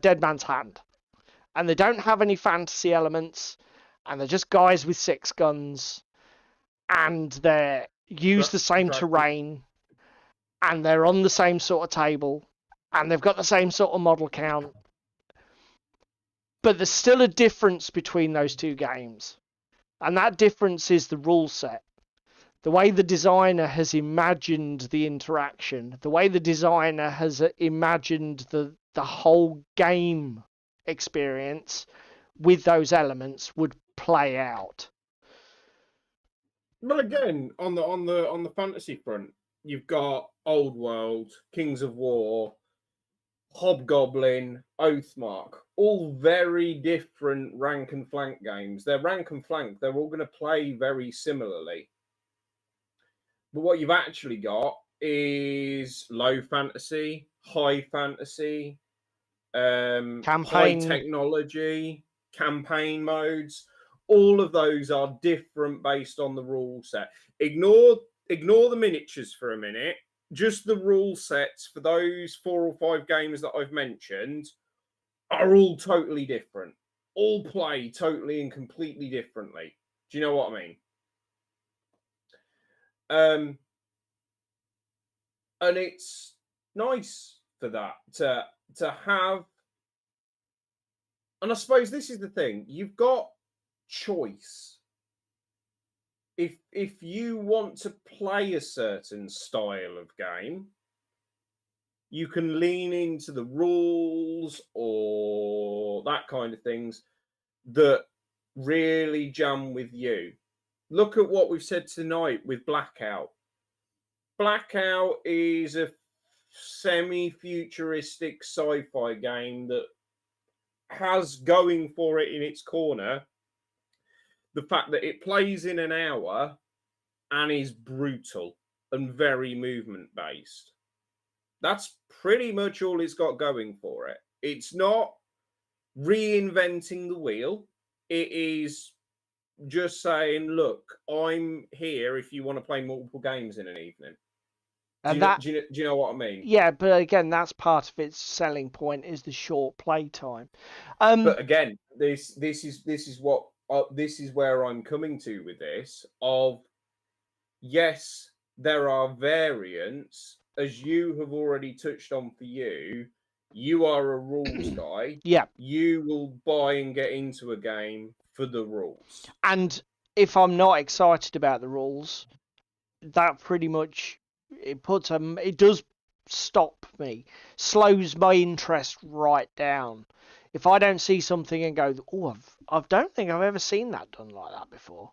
Dead Man's Hand, and they don't have any fantasy elements, and they're just guys with 6 guns, and they use the same terrain, and they're on the same sort of table, and they've got the same sort of model count. But there's still a difference between those two games, and that difference is the rule set. The way the designer has imagined the interaction, the way the designer has imagined the whole game experience with those elements would play out. But again, on the fantasy front, you've got Old World, Kings of War, Hobgoblin, Oathmark, all very different rank and flank games. They're rank and flank. They're all going to play very similarly. But what you've actually got is low fantasy, high fantasy, high technology, campaign modes. All of those are different based on the rule set. Ignore the miniatures for a minute. Just the rule sets for those 4 or 5 games that I've mentioned are all totally different. All play totally and completely differently. Do you know what I mean? And it's nice for that to have. And I suppose this is the thing. You've got choice. If you want to play a certain style of game, you can lean into the rules or that kind of things that really jam with you. Look at what we've said tonight with Blackout. Blackout is a semi-futuristic sci-fi game that has going for it in its corner the fact that it plays in an hour and is brutal and very movement based. That's pretty much all it's got going for it. It's not reinventing the wheel. It is just saying, look, I'm here if you want to play multiple games in an evening. Do you know what I mean? Yeah, but again, that's part of its selling point is the short play time. But again, this is where I'm coming to with this. Of yes, there are variants, as you have already touched on. For you, you are a rules guy. Yeah, you will buy and get into a game for the rules. And if I'm not excited about the rules, that pretty much it does stop me, slows my interest right down. If I don't see something and go, oh, I don't think I've ever seen that done like that before.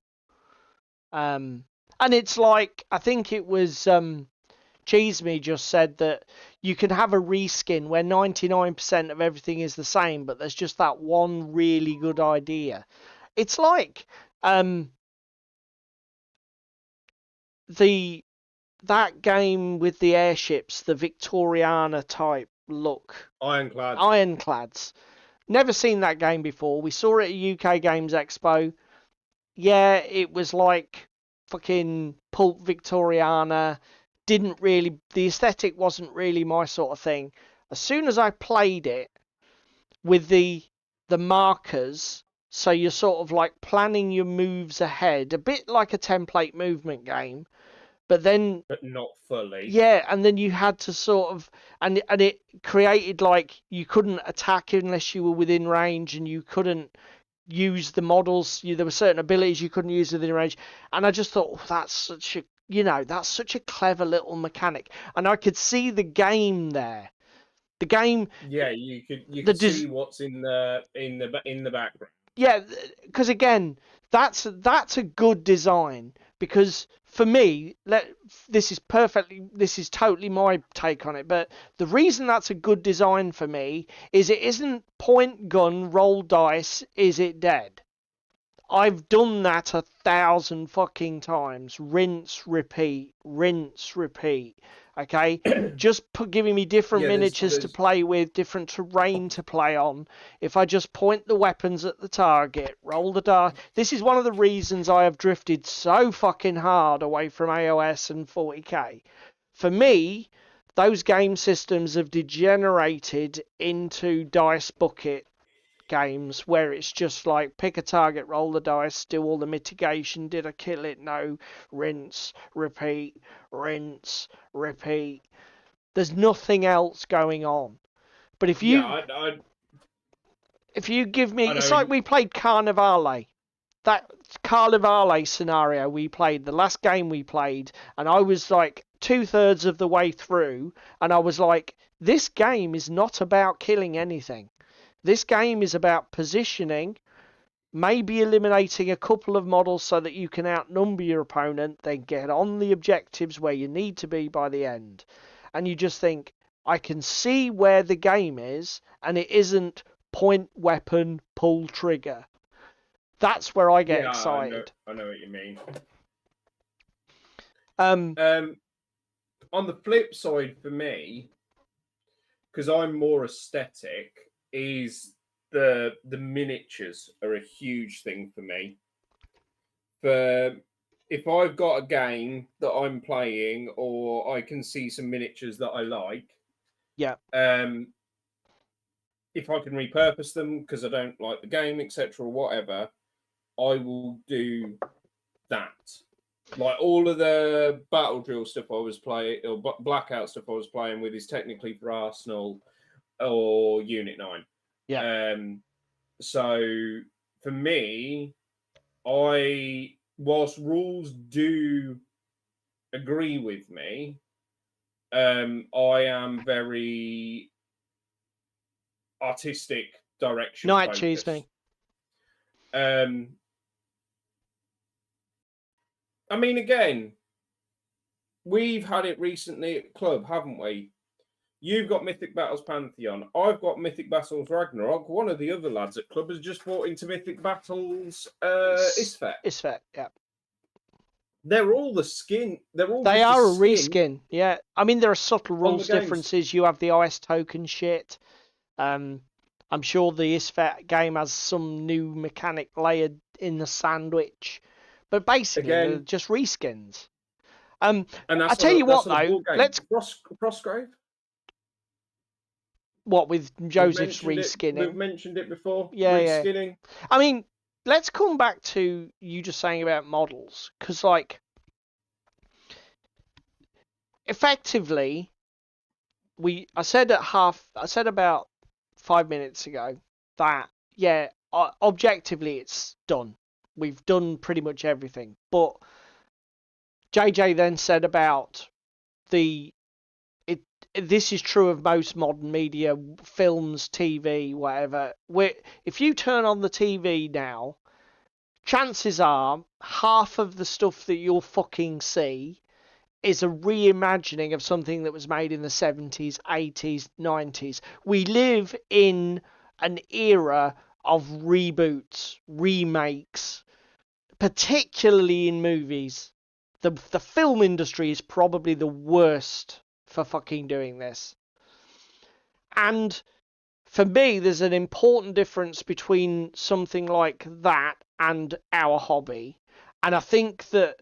And it's like, I think it was Cheese Me just said that you can have a reskin where 99% of everything is the same, but there's just that one really good idea. It's like that game with the airships, the Victoriana type look. Ironclads. Never seen that game before. We saw it at UK Games Expo. Yeah, it was like fucking pulp Victoriana. The aesthetic wasn't really my sort of thing. As soon as I played it with the markers, so you're sort of like planning your moves ahead, a bit like a template movement game, but not fully. Yeah, and then you had to sort of, and it created like you couldn't attack unless you were within range, and you couldn't use the models. There were certain abilities you couldn't use within range, and I just thought, that's such a that's such a clever little mechanic, and I could see the game there. The game, Yeah, you the could see what's in the background. yeah, because again, that's a good design. Because for me, this is totally my take on it. But the reason that's a good design for me is it isn't point gun, roll dice, is it dead? I've done that 1,000 fucking times. Rinse, repeat, rinse, repeat. Okay, just giving me different Yeah, miniatures to play with, different terrain to play on. If I just point the weapons at the target, roll the dice. This is one of the reasons I have drifted so fucking hard away from AOS and 40k. For me, those game systems have degenerated into dice bucket games where it's just like pick a target, roll the dice, do all the mitigation. Did I kill it? No. Rinse, repeat, rinse, repeat. There's nothing else going on. But if you give me, it's like we played Carnivale. That Carnivale scenario we played, the last game we played, and I was like 2/3 of the way through, and I was like, this game is not about killing anything. This game is about positioning, maybe eliminating a couple of models so that you can outnumber your opponent, then get on the objectives where you need to be by the end. And you just think, I can see where the game is, and it isn't point weapon, pull trigger. That's where I get excited. I know what you mean. On the flip side for me, because I'm more aesthetic, is the miniatures are a huge thing for me. If I've got a game that I'm playing, or I can see some miniatures that I like, yeah. If I can repurpose them because I don't like the game, etc., or whatever, I will do that. Like all of the battle drill stuff I was playing, or blackout stuff I was playing with, is technically for Arsenal or Unit 9. Yeah. So for me, whilst rules do agree with me, I am very artistic direction. Night cheese me. I mean, again, we've had it recently at the club, haven't we? You've got Mythic Battles Pantheon. I've got Mythic Battles Ragnarok. One of the other lads at club has just bought into Mythic Battles Isfet. Isfet, yeah. They're all the skin. They are a reskin, yeah. I mean, there are subtle rules differences. You have the ice token shit. I'm sure the Isfet game has some new mechanic layered in the sandwich. But basically, they're just reskins. And I tell you what, though, let's Frostgrave. What with Joseph's reskinning? We've mentioned it before. Yeah, reskinning. Yeah. I mean, let's come back to you just saying about models, because like, effectively, I said about 5 minutes ago that objectively it's done. We've done pretty much everything. But JJ then said about this is true of most modern media, films, TV, whatever. If you turn on the TV now, chances are half of the stuff that you'll fucking see is a reimagining of something that was made in the 70s, 80s, 90s. We live in an era of reboots, remakes, particularly in movies. The film industry is probably the worst for fucking doing this. And for me, there's an important difference between something like that and our hobby. And I think that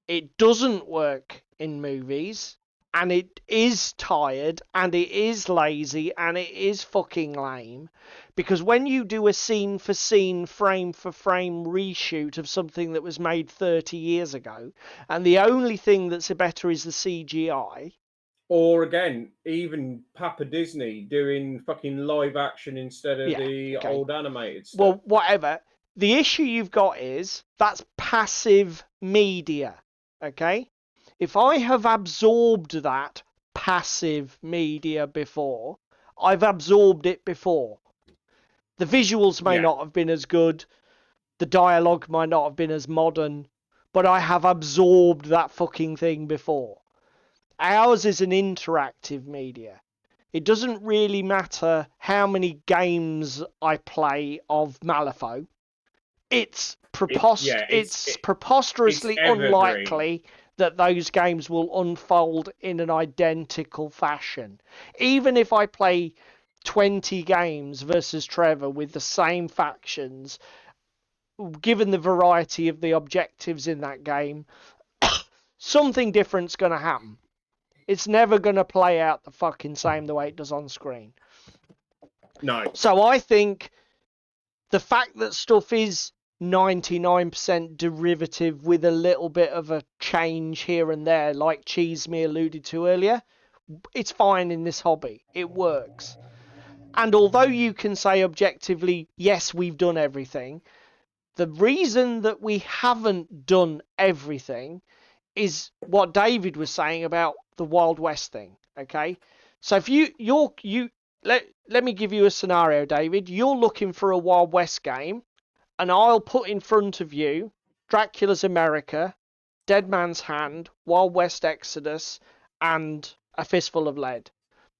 it doesn't work in movies, and it is tired, and it is lazy, and it is fucking lame. Because when you do a scene for scene, frame for frame reshoot of something that was made 30 years ago, and the only thing that's better is the CGI. Or again, even Papa Disney doing fucking live action instead of the old animated stuff. Well, whatever. the issue you've got is that's passive media, okay? If I have absorbed that passive media before, I've absorbed it before. The visuals may not have been as good, the dialogue might not have been as modern, but I have absorbed that fucking thing before. Ours is an interactive media. It doesn't really matter how many games I play of Malifaux. It's preposterously unlikely that those games will unfold in an identical fashion. Even if I play 20 games versus Trevor with the same factions, given the variety of the objectives in that game, something different's going to happen. It's never going to play out the fucking same the way it does on screen. No. So I think the fact that stuff is 99% derivative with a little bit of a change here and there, like Cheese Me alluded to earlier, it's fine in this hobby. It works. And although you can say objectively, yes, we've done everything, the reason that we haven't done everything is what David was saying about the Wild West thing. Okay, so if let me give you a scenario, David. You're looking for a Wild West game, and I'll put in front of you Dracula's America, Dead Man's Hand, Wild West Exodus, and A Fistful of Lead,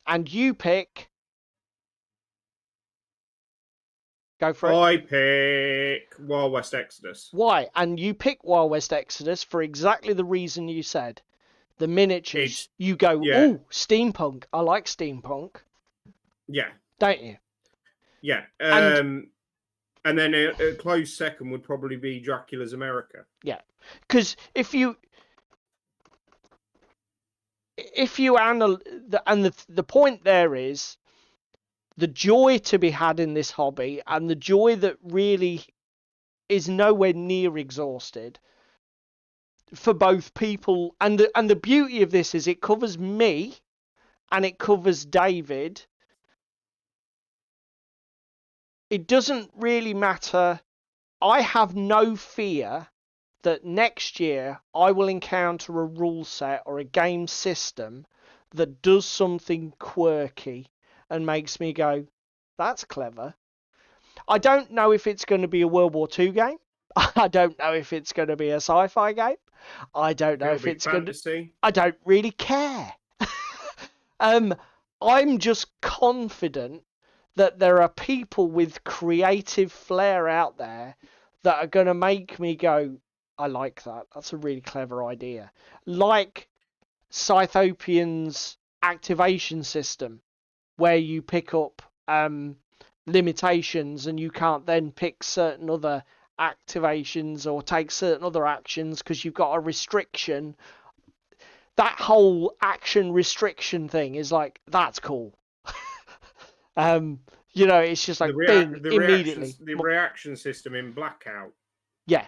and you pick. Go for it. I pick Wild West Exodus. Why? And you pick Wild West Exodus for exactly the reason you said. The miniatures, you go, oh, steampunk. I like steampunk. Yeah. Don't you? Yeah. And then a close second would probably be Dracula's America. Yeah. Because if you analyze, and the point there is, the joy to be had in this hobby, and the joy that really is nowhere near exhausted for both people, and the beauty of this is it covers me and it covers David. It doesn't really matter. I have no fear that next year I will encounter a rule set or a game system that does something quirky and makes me go, that's clever. I don't know if it's going to be a World War II game. I don't know if it's going to be a sci-fi game. I don't know if it's going to... I don't really care. I'm just confident that there are people with creative flair out there that are going to make me go, I like that. That's a really clever idea. Like Scythopian's activation system, where you pick up limitations and you can't then pick certain other activations or take certain other actions because you've got a restriction. That whole action restriction thing is like, that's cool. It's just like immediately. The reaction system in Blackout. Yeah.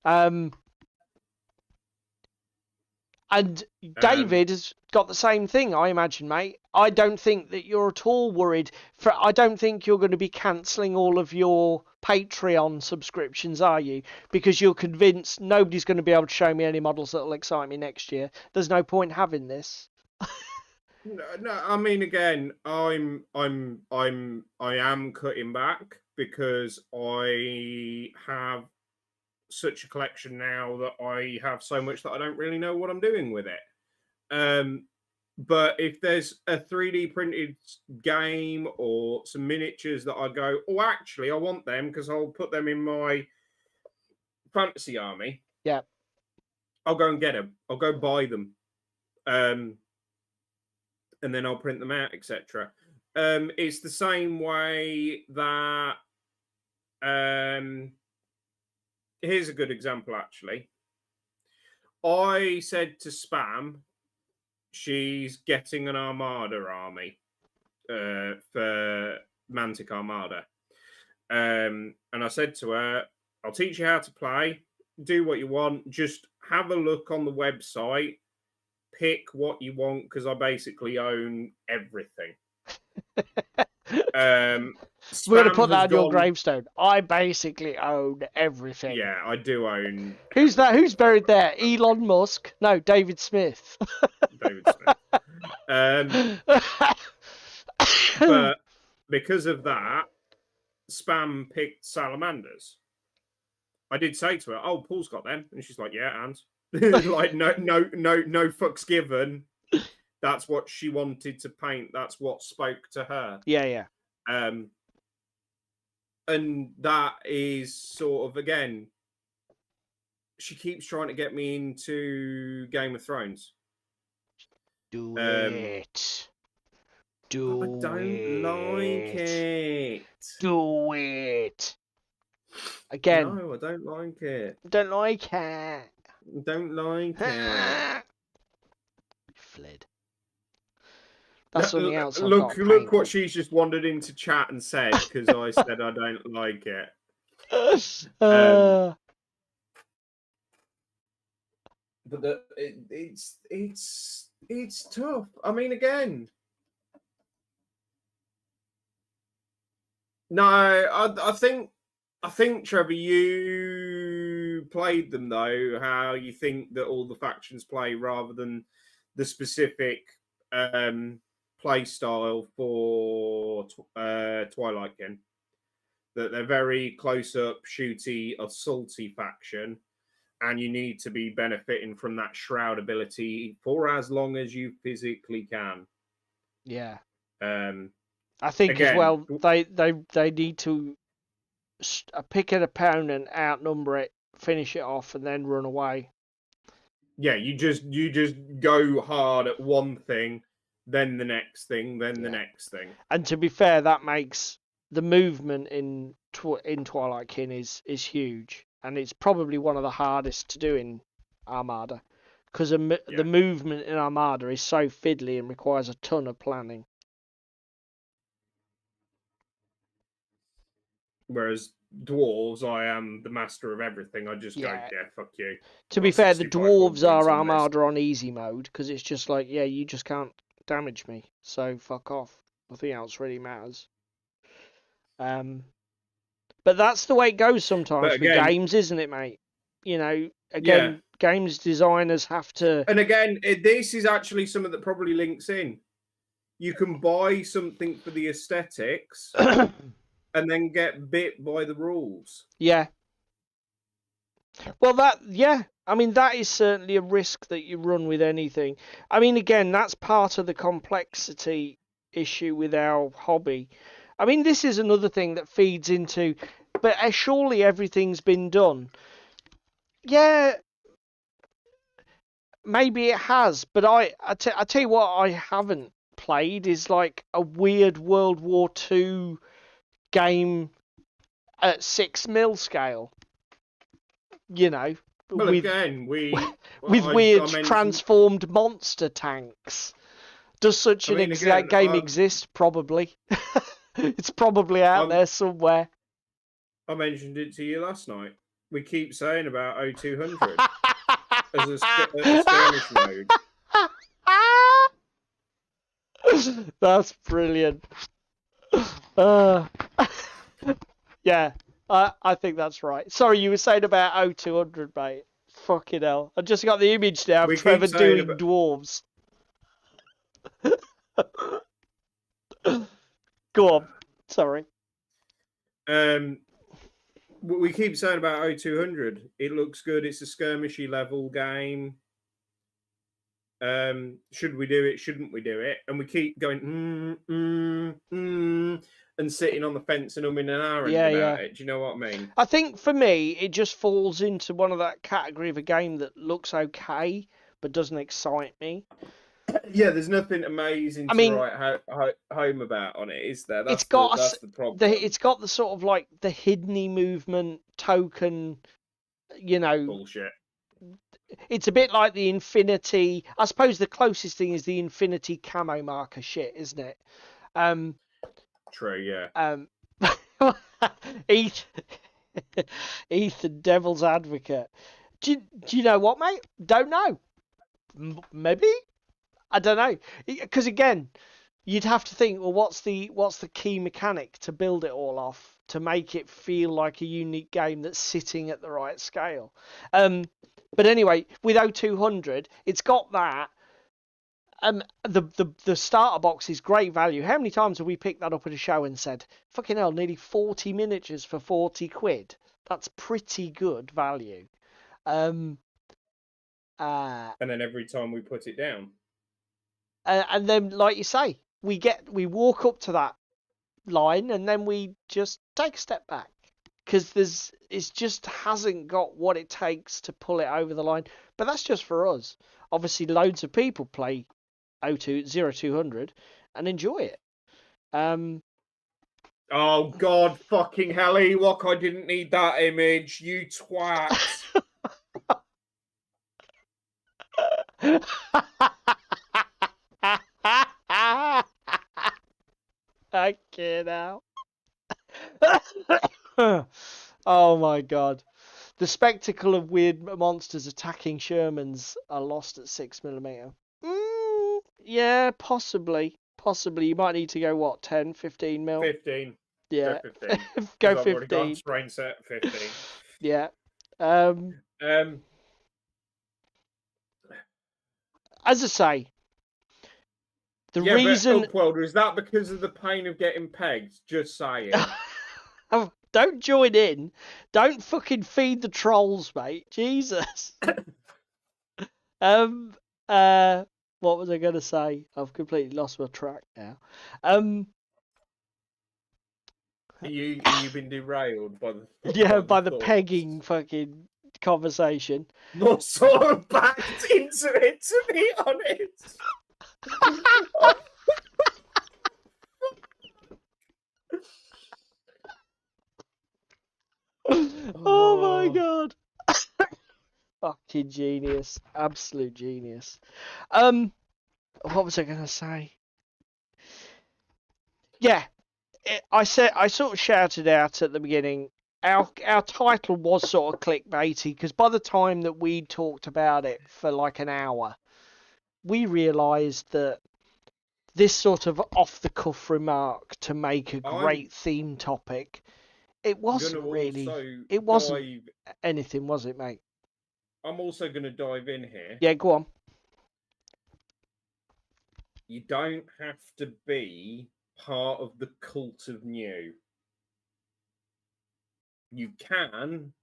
And David has got the same thing, I imagine, mate. I don't think that you're at all worried. I don't think you're going to be cancelling all of your Patreon subscriptions, are you? Because you're convinced nobody's going to be able to show me any models that will excite me next year. There's no point having this. No, I mean, again, I am cutting back because I have such a collection now that I have so much that I don't really know what I'm doing with it. But if there's a 3D printed game or some miniatures that I go, oh, actually, I want them because I'll put them in my fantasy army. Yeah. I'll go and get them. I'll go buy them. And then I'll print them out, etc. It's the same way that... here's a good example, actually. I said to Spam, she's getting an Armada army for Mantic Armada. And I said to her, I'll teach you how to play, do what you want, just have a look on the website, pick what you want, because I basically own everything. We're gonna Spam put that has on your gone. gravestone. I basically own everything. Yeah, I do own Who's that? Who's buried there? Elon Musk? No, David Smith. David Smith. But because of that, Spam picked salamanders. I did say to her, "Oh, Paul's got them," and she's like, "Yeah," and like no fucks given. That's what she wanted to paint. That's what spoke to her. Yeah. And that is sort of, again, she keeps trying to get me into Game of Thrones. Do it. Do I don't like it. Do it. Again. No, I don't like it. Don't like it. Don't like it. Fled. That's something else. Look what she's just wandered into chat and said, because I said I don't like it. But it's tough. I mean, again, no, I think Trevor, you played them though. How you think that all the factions play rather than the specific play style for Twilight Kin. That they're very close up, shooty, assaulty faction, and you need to be benefiting from that shroud ability for as long as you physically can. Yeah. I think again, as well they need to pick an opponent, outnumber it, finish it off, and then run away. Yeah, you just go hard at one thing, then the next thing, then the next thing. And to be fair, that makes the movement in Twilight Kin is huge, and it's probably one of the hardest to do in Armada, because the movement in Armada is so fiddly and requires a ton of planning. Whereas dwarves, I am the master of everything. I just go, fuck you. To be fair, the dwarves are Armada on easy mode, because it's just like, you just can't damage me, so fuck off. Nothing else really matters. But that's the way it goes sometimes with games, isn't it, mate? You know, again, games designers have to... And again, this is actually something that probably links in. You can buy something for the aesthetics and then get bit by the rules. Yeah. Well, I mean, that is certainly a risk that you run with anything. I mean, again, that's part of the complexity issue with our hobby. I mean, this is another thing that feeds into, but surely everything's been done. Yeah, maybe it has, but I tell you what I haven't played is like a weird World War II game at 6mm scale. You know, well, again, with weird transformed monster tanks. Does such an game exist? Probably. It's probably out there somewhere. I mentioned it to you last night. We keep saying about 0200 as a skirmish mode. That's brilliant. Yeah, I think that's right. Sorry, you were saying about 0200, mate. Fucking hell. I just got the image now of Trevor doing dwarves. Go on. Sorry. We keep saying about 0200. It looks good. It's a skirmishy level game. Should we do it? Shouldn't we do it? And we keep going and sitting on the fence and umming and ahhing about it. Do you know what I mean? I think for me, it just falls into one of that category of a game that looks okay but doesn't excite me. Yeah, there's nothing amazing to write home about on it, is there? That's the problem. It's got the sort of like the hidden movement token, you know. Bullshit. It's a bit like the Infinity. I suppose the closest thing is the Infinity camo marker shit, isn't it? True, yeah. Ethan, Devil's Advocate. Do you know what, mate? Don't know. Maybe. I don't know, because again, you'd have to think, well, what's the key mechanic to build it all off to make it feel like a unique game that's sitting at the right scale. But anyway, with O200, it's got that. The starter box is great value. How many times have we picked that up at a show and said, fucking hell, nearly 40 miniatures for 40 quid? That's pretty good value. And then every time we put it down. And then, like you say, we walk up to that line and then we just take a step back because it just hasn't got what it takes to pull it over the line. But that's just for us. Obviously, loads of people play 0200 and enjoy it. Oh God, fucking hell, Ewok! I didn't need that image. You twat. I can't now. Oh my God. The spectacle of weird monsters attacking Shermans are lost at 6mm. Yeah, possibly. Possibly. You might need to go, what, 10, 15 mil? 15. Yeah. Go 15. Go I've already gone 15. strain set 15. Yeah. As I say, the reason... But Upwelder, is that because of the pain of getting pegged? Just saying. Don't join in. Don't fucking feed the trolls, mate. Jesus. What was I going to say? I've completely lost my track now. You've been derailed by the by the thoughts. pegging fucking conversation. Not sort of backed into it, to be honest. Oh my God. Fucking genius. Absolute genius. What was I going to say? Yeah. I sort of shouted out at the beginning, our title was sort of clickbaity because by the time that we talked about it for like an hour, we realised that this sort of off-the-cuff remark to make a great theme topic, it wasn't really... It wasn't anything, was it, mate? I'm also going to dive in here. Yeah, go on. You don't have to be part of the cult of new. You can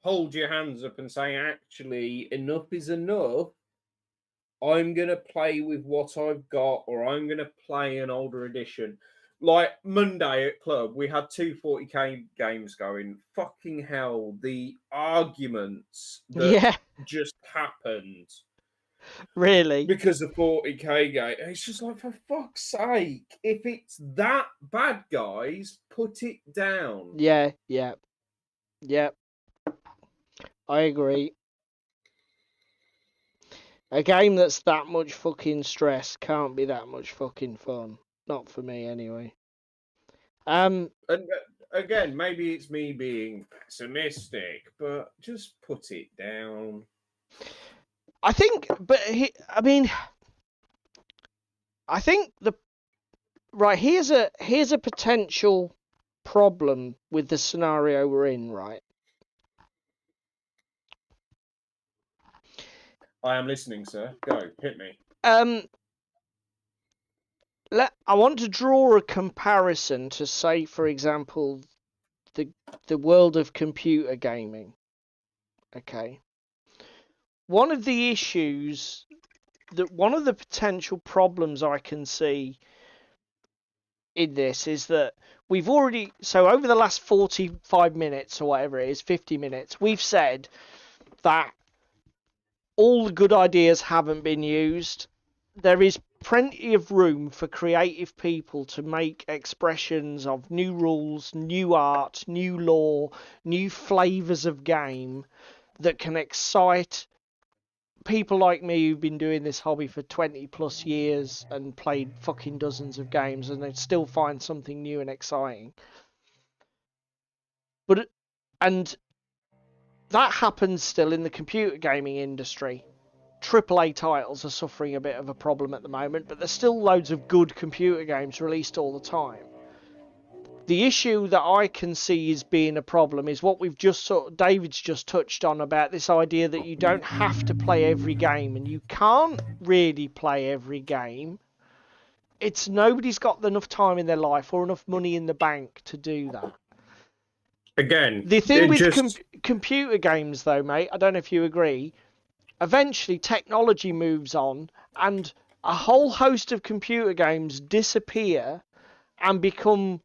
hold your hands up and say, actually, enough is enough. I'm going to play with what I've got, or I'm going to play an older edition. Like Monday at club, we had two 40k games going. Fucking hell, the arguments that just happened. Really? Because of 40k game. It's just like, for fuck's sake, if it's that bad, guys, put it down. Yeah. I agree. A game that's that much fucking stress can't be that much fucking fun. Not for me, anyway. And again, maybe it's me being pessimistic, but just put it down. I think, but I think here's a potential problem with the scenario we're in, right? I am listening, sir. Go, hit me. I want to draw a comparison to, say, for example, the world of computer gaming. Okay. One of the issues, one of the potential problems I can see in this is that we've already, so over the last 45 minutes or whatever it is, 50 minutes, we've said that all the good ideas haven't been used. There is plenty of room for creative people to make expressions of new rules, new art, new lore, new flavours of game that can excite people like me who've been doing this hobby for 20 plus years and played fucking dozens of games, and they still find something new and exciting. And that happens still in the computer gaming industry. AAA titles are suffering a bit of a problem at the moment, but there's still loads of good computer games released all the time. The issue that I can see as being a problem is what we've just David's just touched on about this idea that you don't have to play every game, and you can't really play every game. It's nobody's got enough time in their life or enough money in the bank to do that. Again, The thing with just... computer games, though, mate, I don't know if you agree, eventually technology moves on and a whole host of computer games disappear and become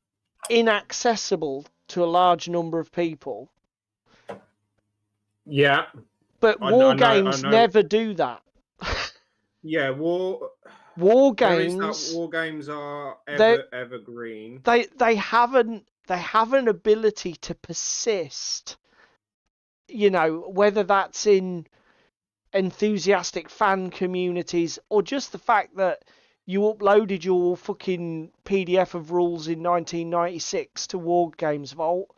inaccessible to a large number of people. Yeah. But war games never do that. Yeah, war games. War games are evergreen. They have an ability to persist. You know, whether that's in enthusiastic fan communities or just the fact that you uploaded your fucking PDF of rules in 1996 to War Games Vault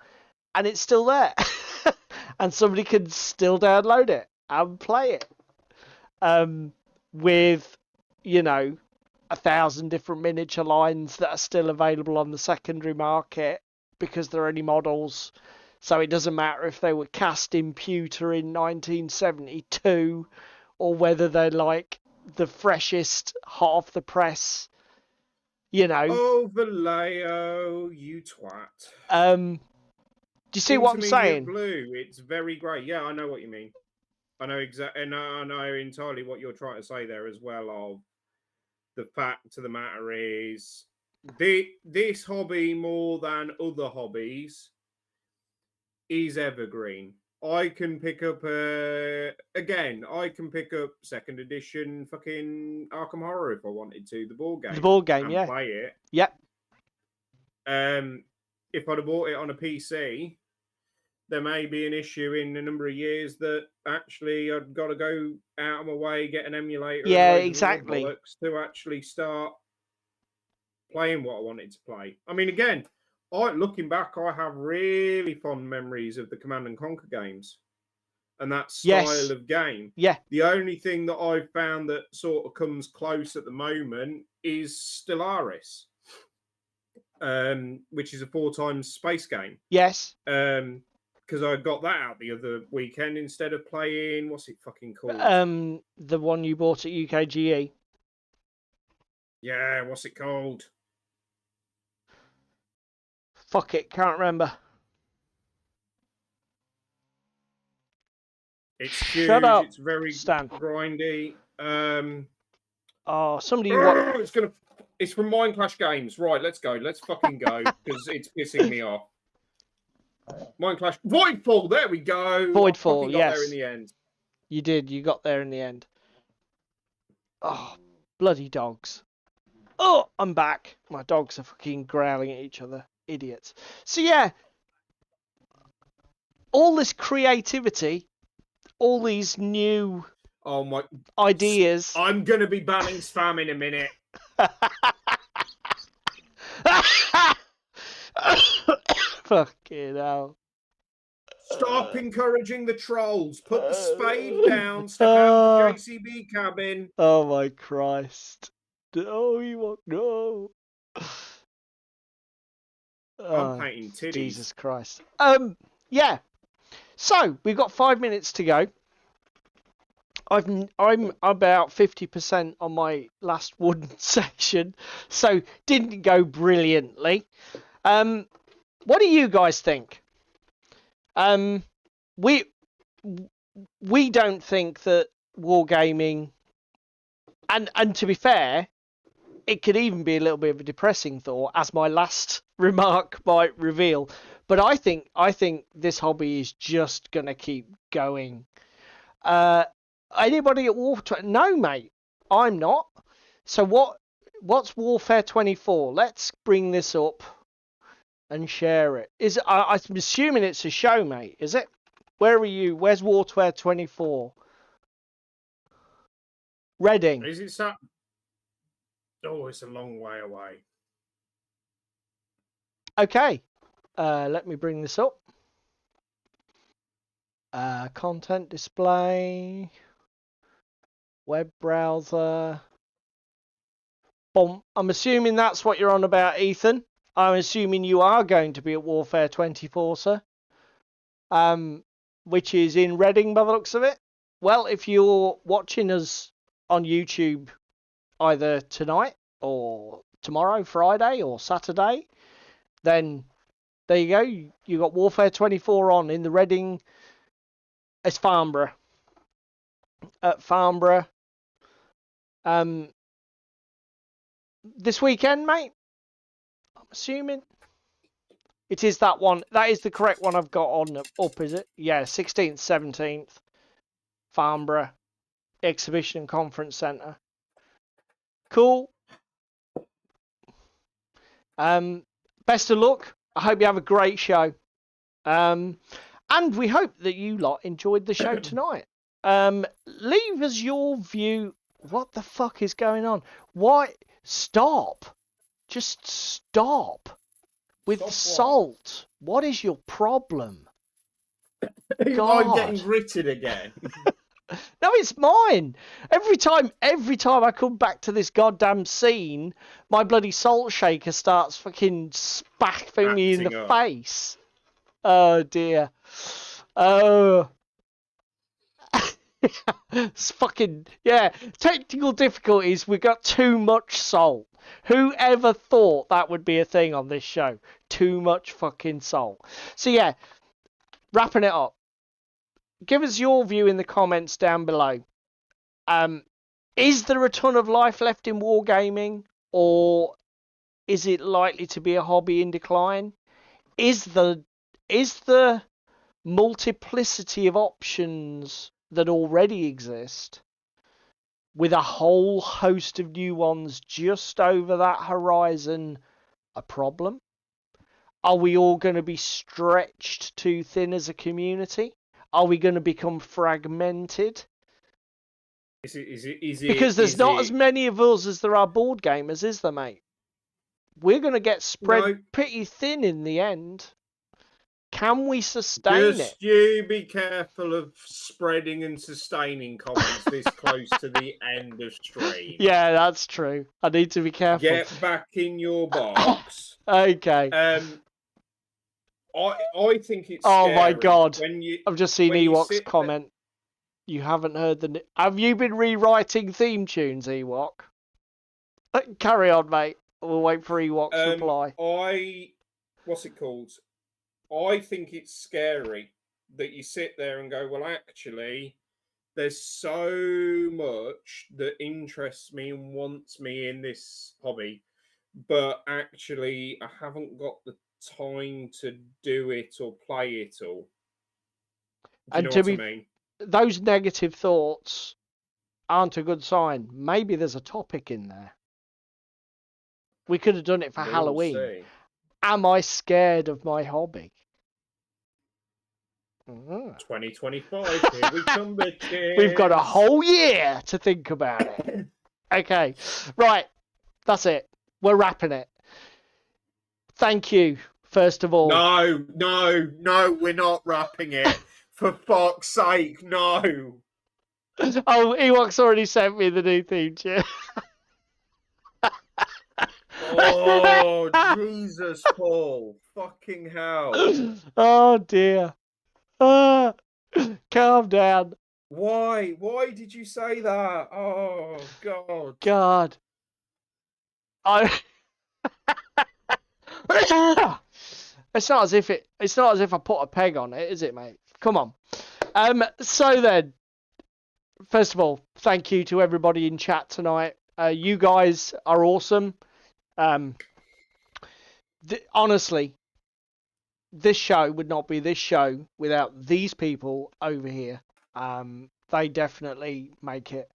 and it's still there. And somebody can still download it and play it. With, you know, 1,000 different miniature lines that are still available on the secondary market because they're only models. So it doesn't matter if they were cast in pewter in 1972 or whether they're like the freshest, hot off the press, you know. Oh, Vallejo, you twat. Do you see what I'm saying? Blue, it's very great. Yeah, I know what you mean. I know exactly, and I know entirely what you're trying to say there as well. Of the fact of the matter is, this hobby more than other hobbies is evergreen. I can pick up I can pick up second edition fucking Arkham Horror if I wanted to, the board game. The board game, yeah. Play it. Yep. If I'd have bought it on a PC, there may be an issue in a number of years that actually I've got to go out of my way, get an emulator. Yeah, exactly. To actually start playing what I wanted to play. I mean, again, looking back, I have really fond memories of the Command and Conquer games and that style of game. Yeah. The only thing that I've found that sort of comes close at the moment is Stellaris, which is a 4x space game. Yes. Because I got that out the other weekend instead of playing, what's it fucking called? The one you bought at UKGE. Yeah, what's it called? Fuck it, can't remember. It's huge. Shut up. It's very grindy. Somebody. It's from Mind Clash Games. Right, let's go. Let's fucking go because it's pissing me off. Mind Clash. Voidfall. There we go. Voidfall. Yes. There in the end. You did. You got there in the end. Oh, bloody dogs. Oh, I'm back. My dogs are fucking growling at each other. Idiots. So yeah, all this creativity, all these new ideas. I'm gonna be banning spam in a minute. Fucking hell. Stop encouraging the trolls. Put the spade down. Step out of the JCB cabin. Oh my Christ. No, you won't. No. I'm painting titties. Jesus Christ. Yeah. So we've got 5 minutes to go. I'm about 50% on my last wooden section, so didn't go brilliantly. What do you guys think? We don't think that wargaming, and to be fair, it could even be a little bit of a depressing thought, as my last remark might reveal. But I think this hobby is just gonna keep going. Anybody at Warfare? No, mate, I'm not. So what's Warfare 24? Let's bring this up and share it. I'm assuming it's a show, mate. Is it? Where are you? Where's Warfare 24? Reading. Is it so? Oh, it's a long way away. Okay. Let me bring this up. Content display. Web browser. Boom. I'm assuming that's what you're on about, Ethan. I'm assuming you are going to be at Warfare 24, sir. Which is in Reading by the looks of it. Well, if you're watching us on YouTube either tonight or tomorrow, Friday or Saturday, then there you go. You got Warfare 24 on in the Reading. It's Farnborough. At Farnborough. This weekend, mate. I'm assuming. It is that one. That is the correct one I've got on up, is it? Yeah, 16th, 17th. Farnborough Exhibition and Conference Centre. Cool. Best of luck. I hope you have a great show. And we hope that you lot enjoyed the show tonight. Leave us your view. What the fuck is going on? Why? Stop. Just stop. With Stop what? salt. What is your problem? I'm God. getting gritted again. No, it's mine. Every time I come back to this goddamn scene, my bloody salt shaker starts fucking spaffing me in the face. Oh dear. Oh. It's fucking, yeah. Technical difficulties. We got too much salt. Who ever thought that would be a thing on this show? Too much fucking salt. So yeah, wrapping it up. Give us your view in the comments down below. Is there a ton of life left in wargaming, or is it likely to be a hobby in decline? Is the multiplicity of options that already exist, with a whole host of new ones just over that horizon, a problem? Are we all going to be stretched too thin as a community? Are we going to become fragmented? Because there's not as many of us as there are board gamers, is there, mate? We're going to get spread pretty thin in the end. Can we sustain it? Just you be careful of spreading and sustaining comments this close to the end of stream. Yeah, that's true. I need to be careful. Get back in your box. Okay. I think it's oh my scary god. when I've just seen Ewok's comment. You haven't heard the... Have you been rewriting theme tunes, Ewok? Carry on, mate. We'll wait for Ewok's reply. What's it called? I think it's scary that you sit there and go, well, actually, there's so much that interests me and wants me in this hobby, but actually I haven't got the time to do it or play it all. Do you know what I mean? Those negative thoughts aren't a good sign. Maybe there's a topic in there. We could have done it for Halloween. See. Am I scared of my hobby? 2025, here we come, bitches. We've got a whole year to think about it. Okay, right. That's it. We're wrapping it. Thank you, first of all. No, we're not wrapping it. For fuck's sake, no. Oh, Ewok's already sent me the new theme tune. Oh, Jesus, Paul. Fucking hell. Oh, dear. Calm down. Why? Why did you say that? Oh, God. God. It's not as if I put a peg on it, is it, mate? Come on. So then, first of all, thank you to everybody in chat tonight. You guys are awesome. Honestly, this show would not be this show without these people over here. They definitely make it.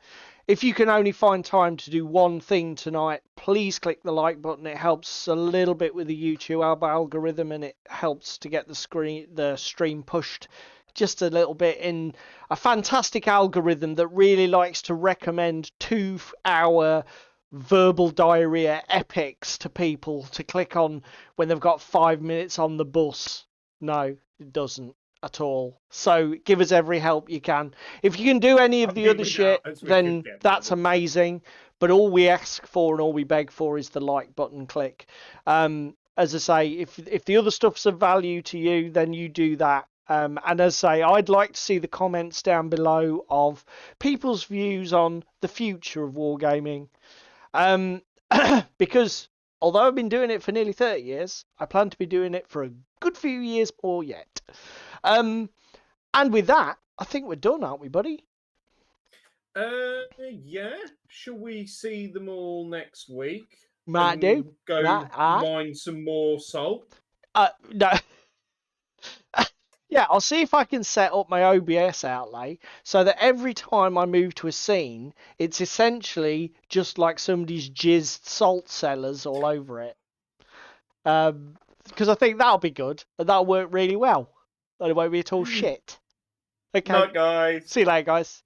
If you can only find time to do one thing tonight, please click the like button. It helps a little bit with the YouTube algorithm, and it helps to get the stream pushed just a little bit in a fantastic algorithm that really likes to recommend 2-hour verbal diarrhea epics to people to click on when they've got 5 minutes on the bus. No, it doesn't. at all. So give us every help you can. If you can do any of I the think other we shit, we then could get that's there. amazing. But all we ask for and all we beg for is the like button click. As I say, if the other stuff's of value to you, then you do that. And as I say, I'd like to see the comments down below of people's views on the future of wargaming. Because although I've been doing it for nearly 30 years, I plan to be doing it for a good few years more yet. And with that, I think we're done, aren't we, buddy? Yeah. Shall we see them all next week? Might and do. Go Aye. mine some more salt. No. Yeah, I'll see if I can set up my OBS outlay so that every time I move to a scene, it's essentially just like somebody's jizzed salt cellars all over it. Because I think that'll be good and that'll work really well. And it won't be at all shit. Okay. Night, guys. See you later, guys.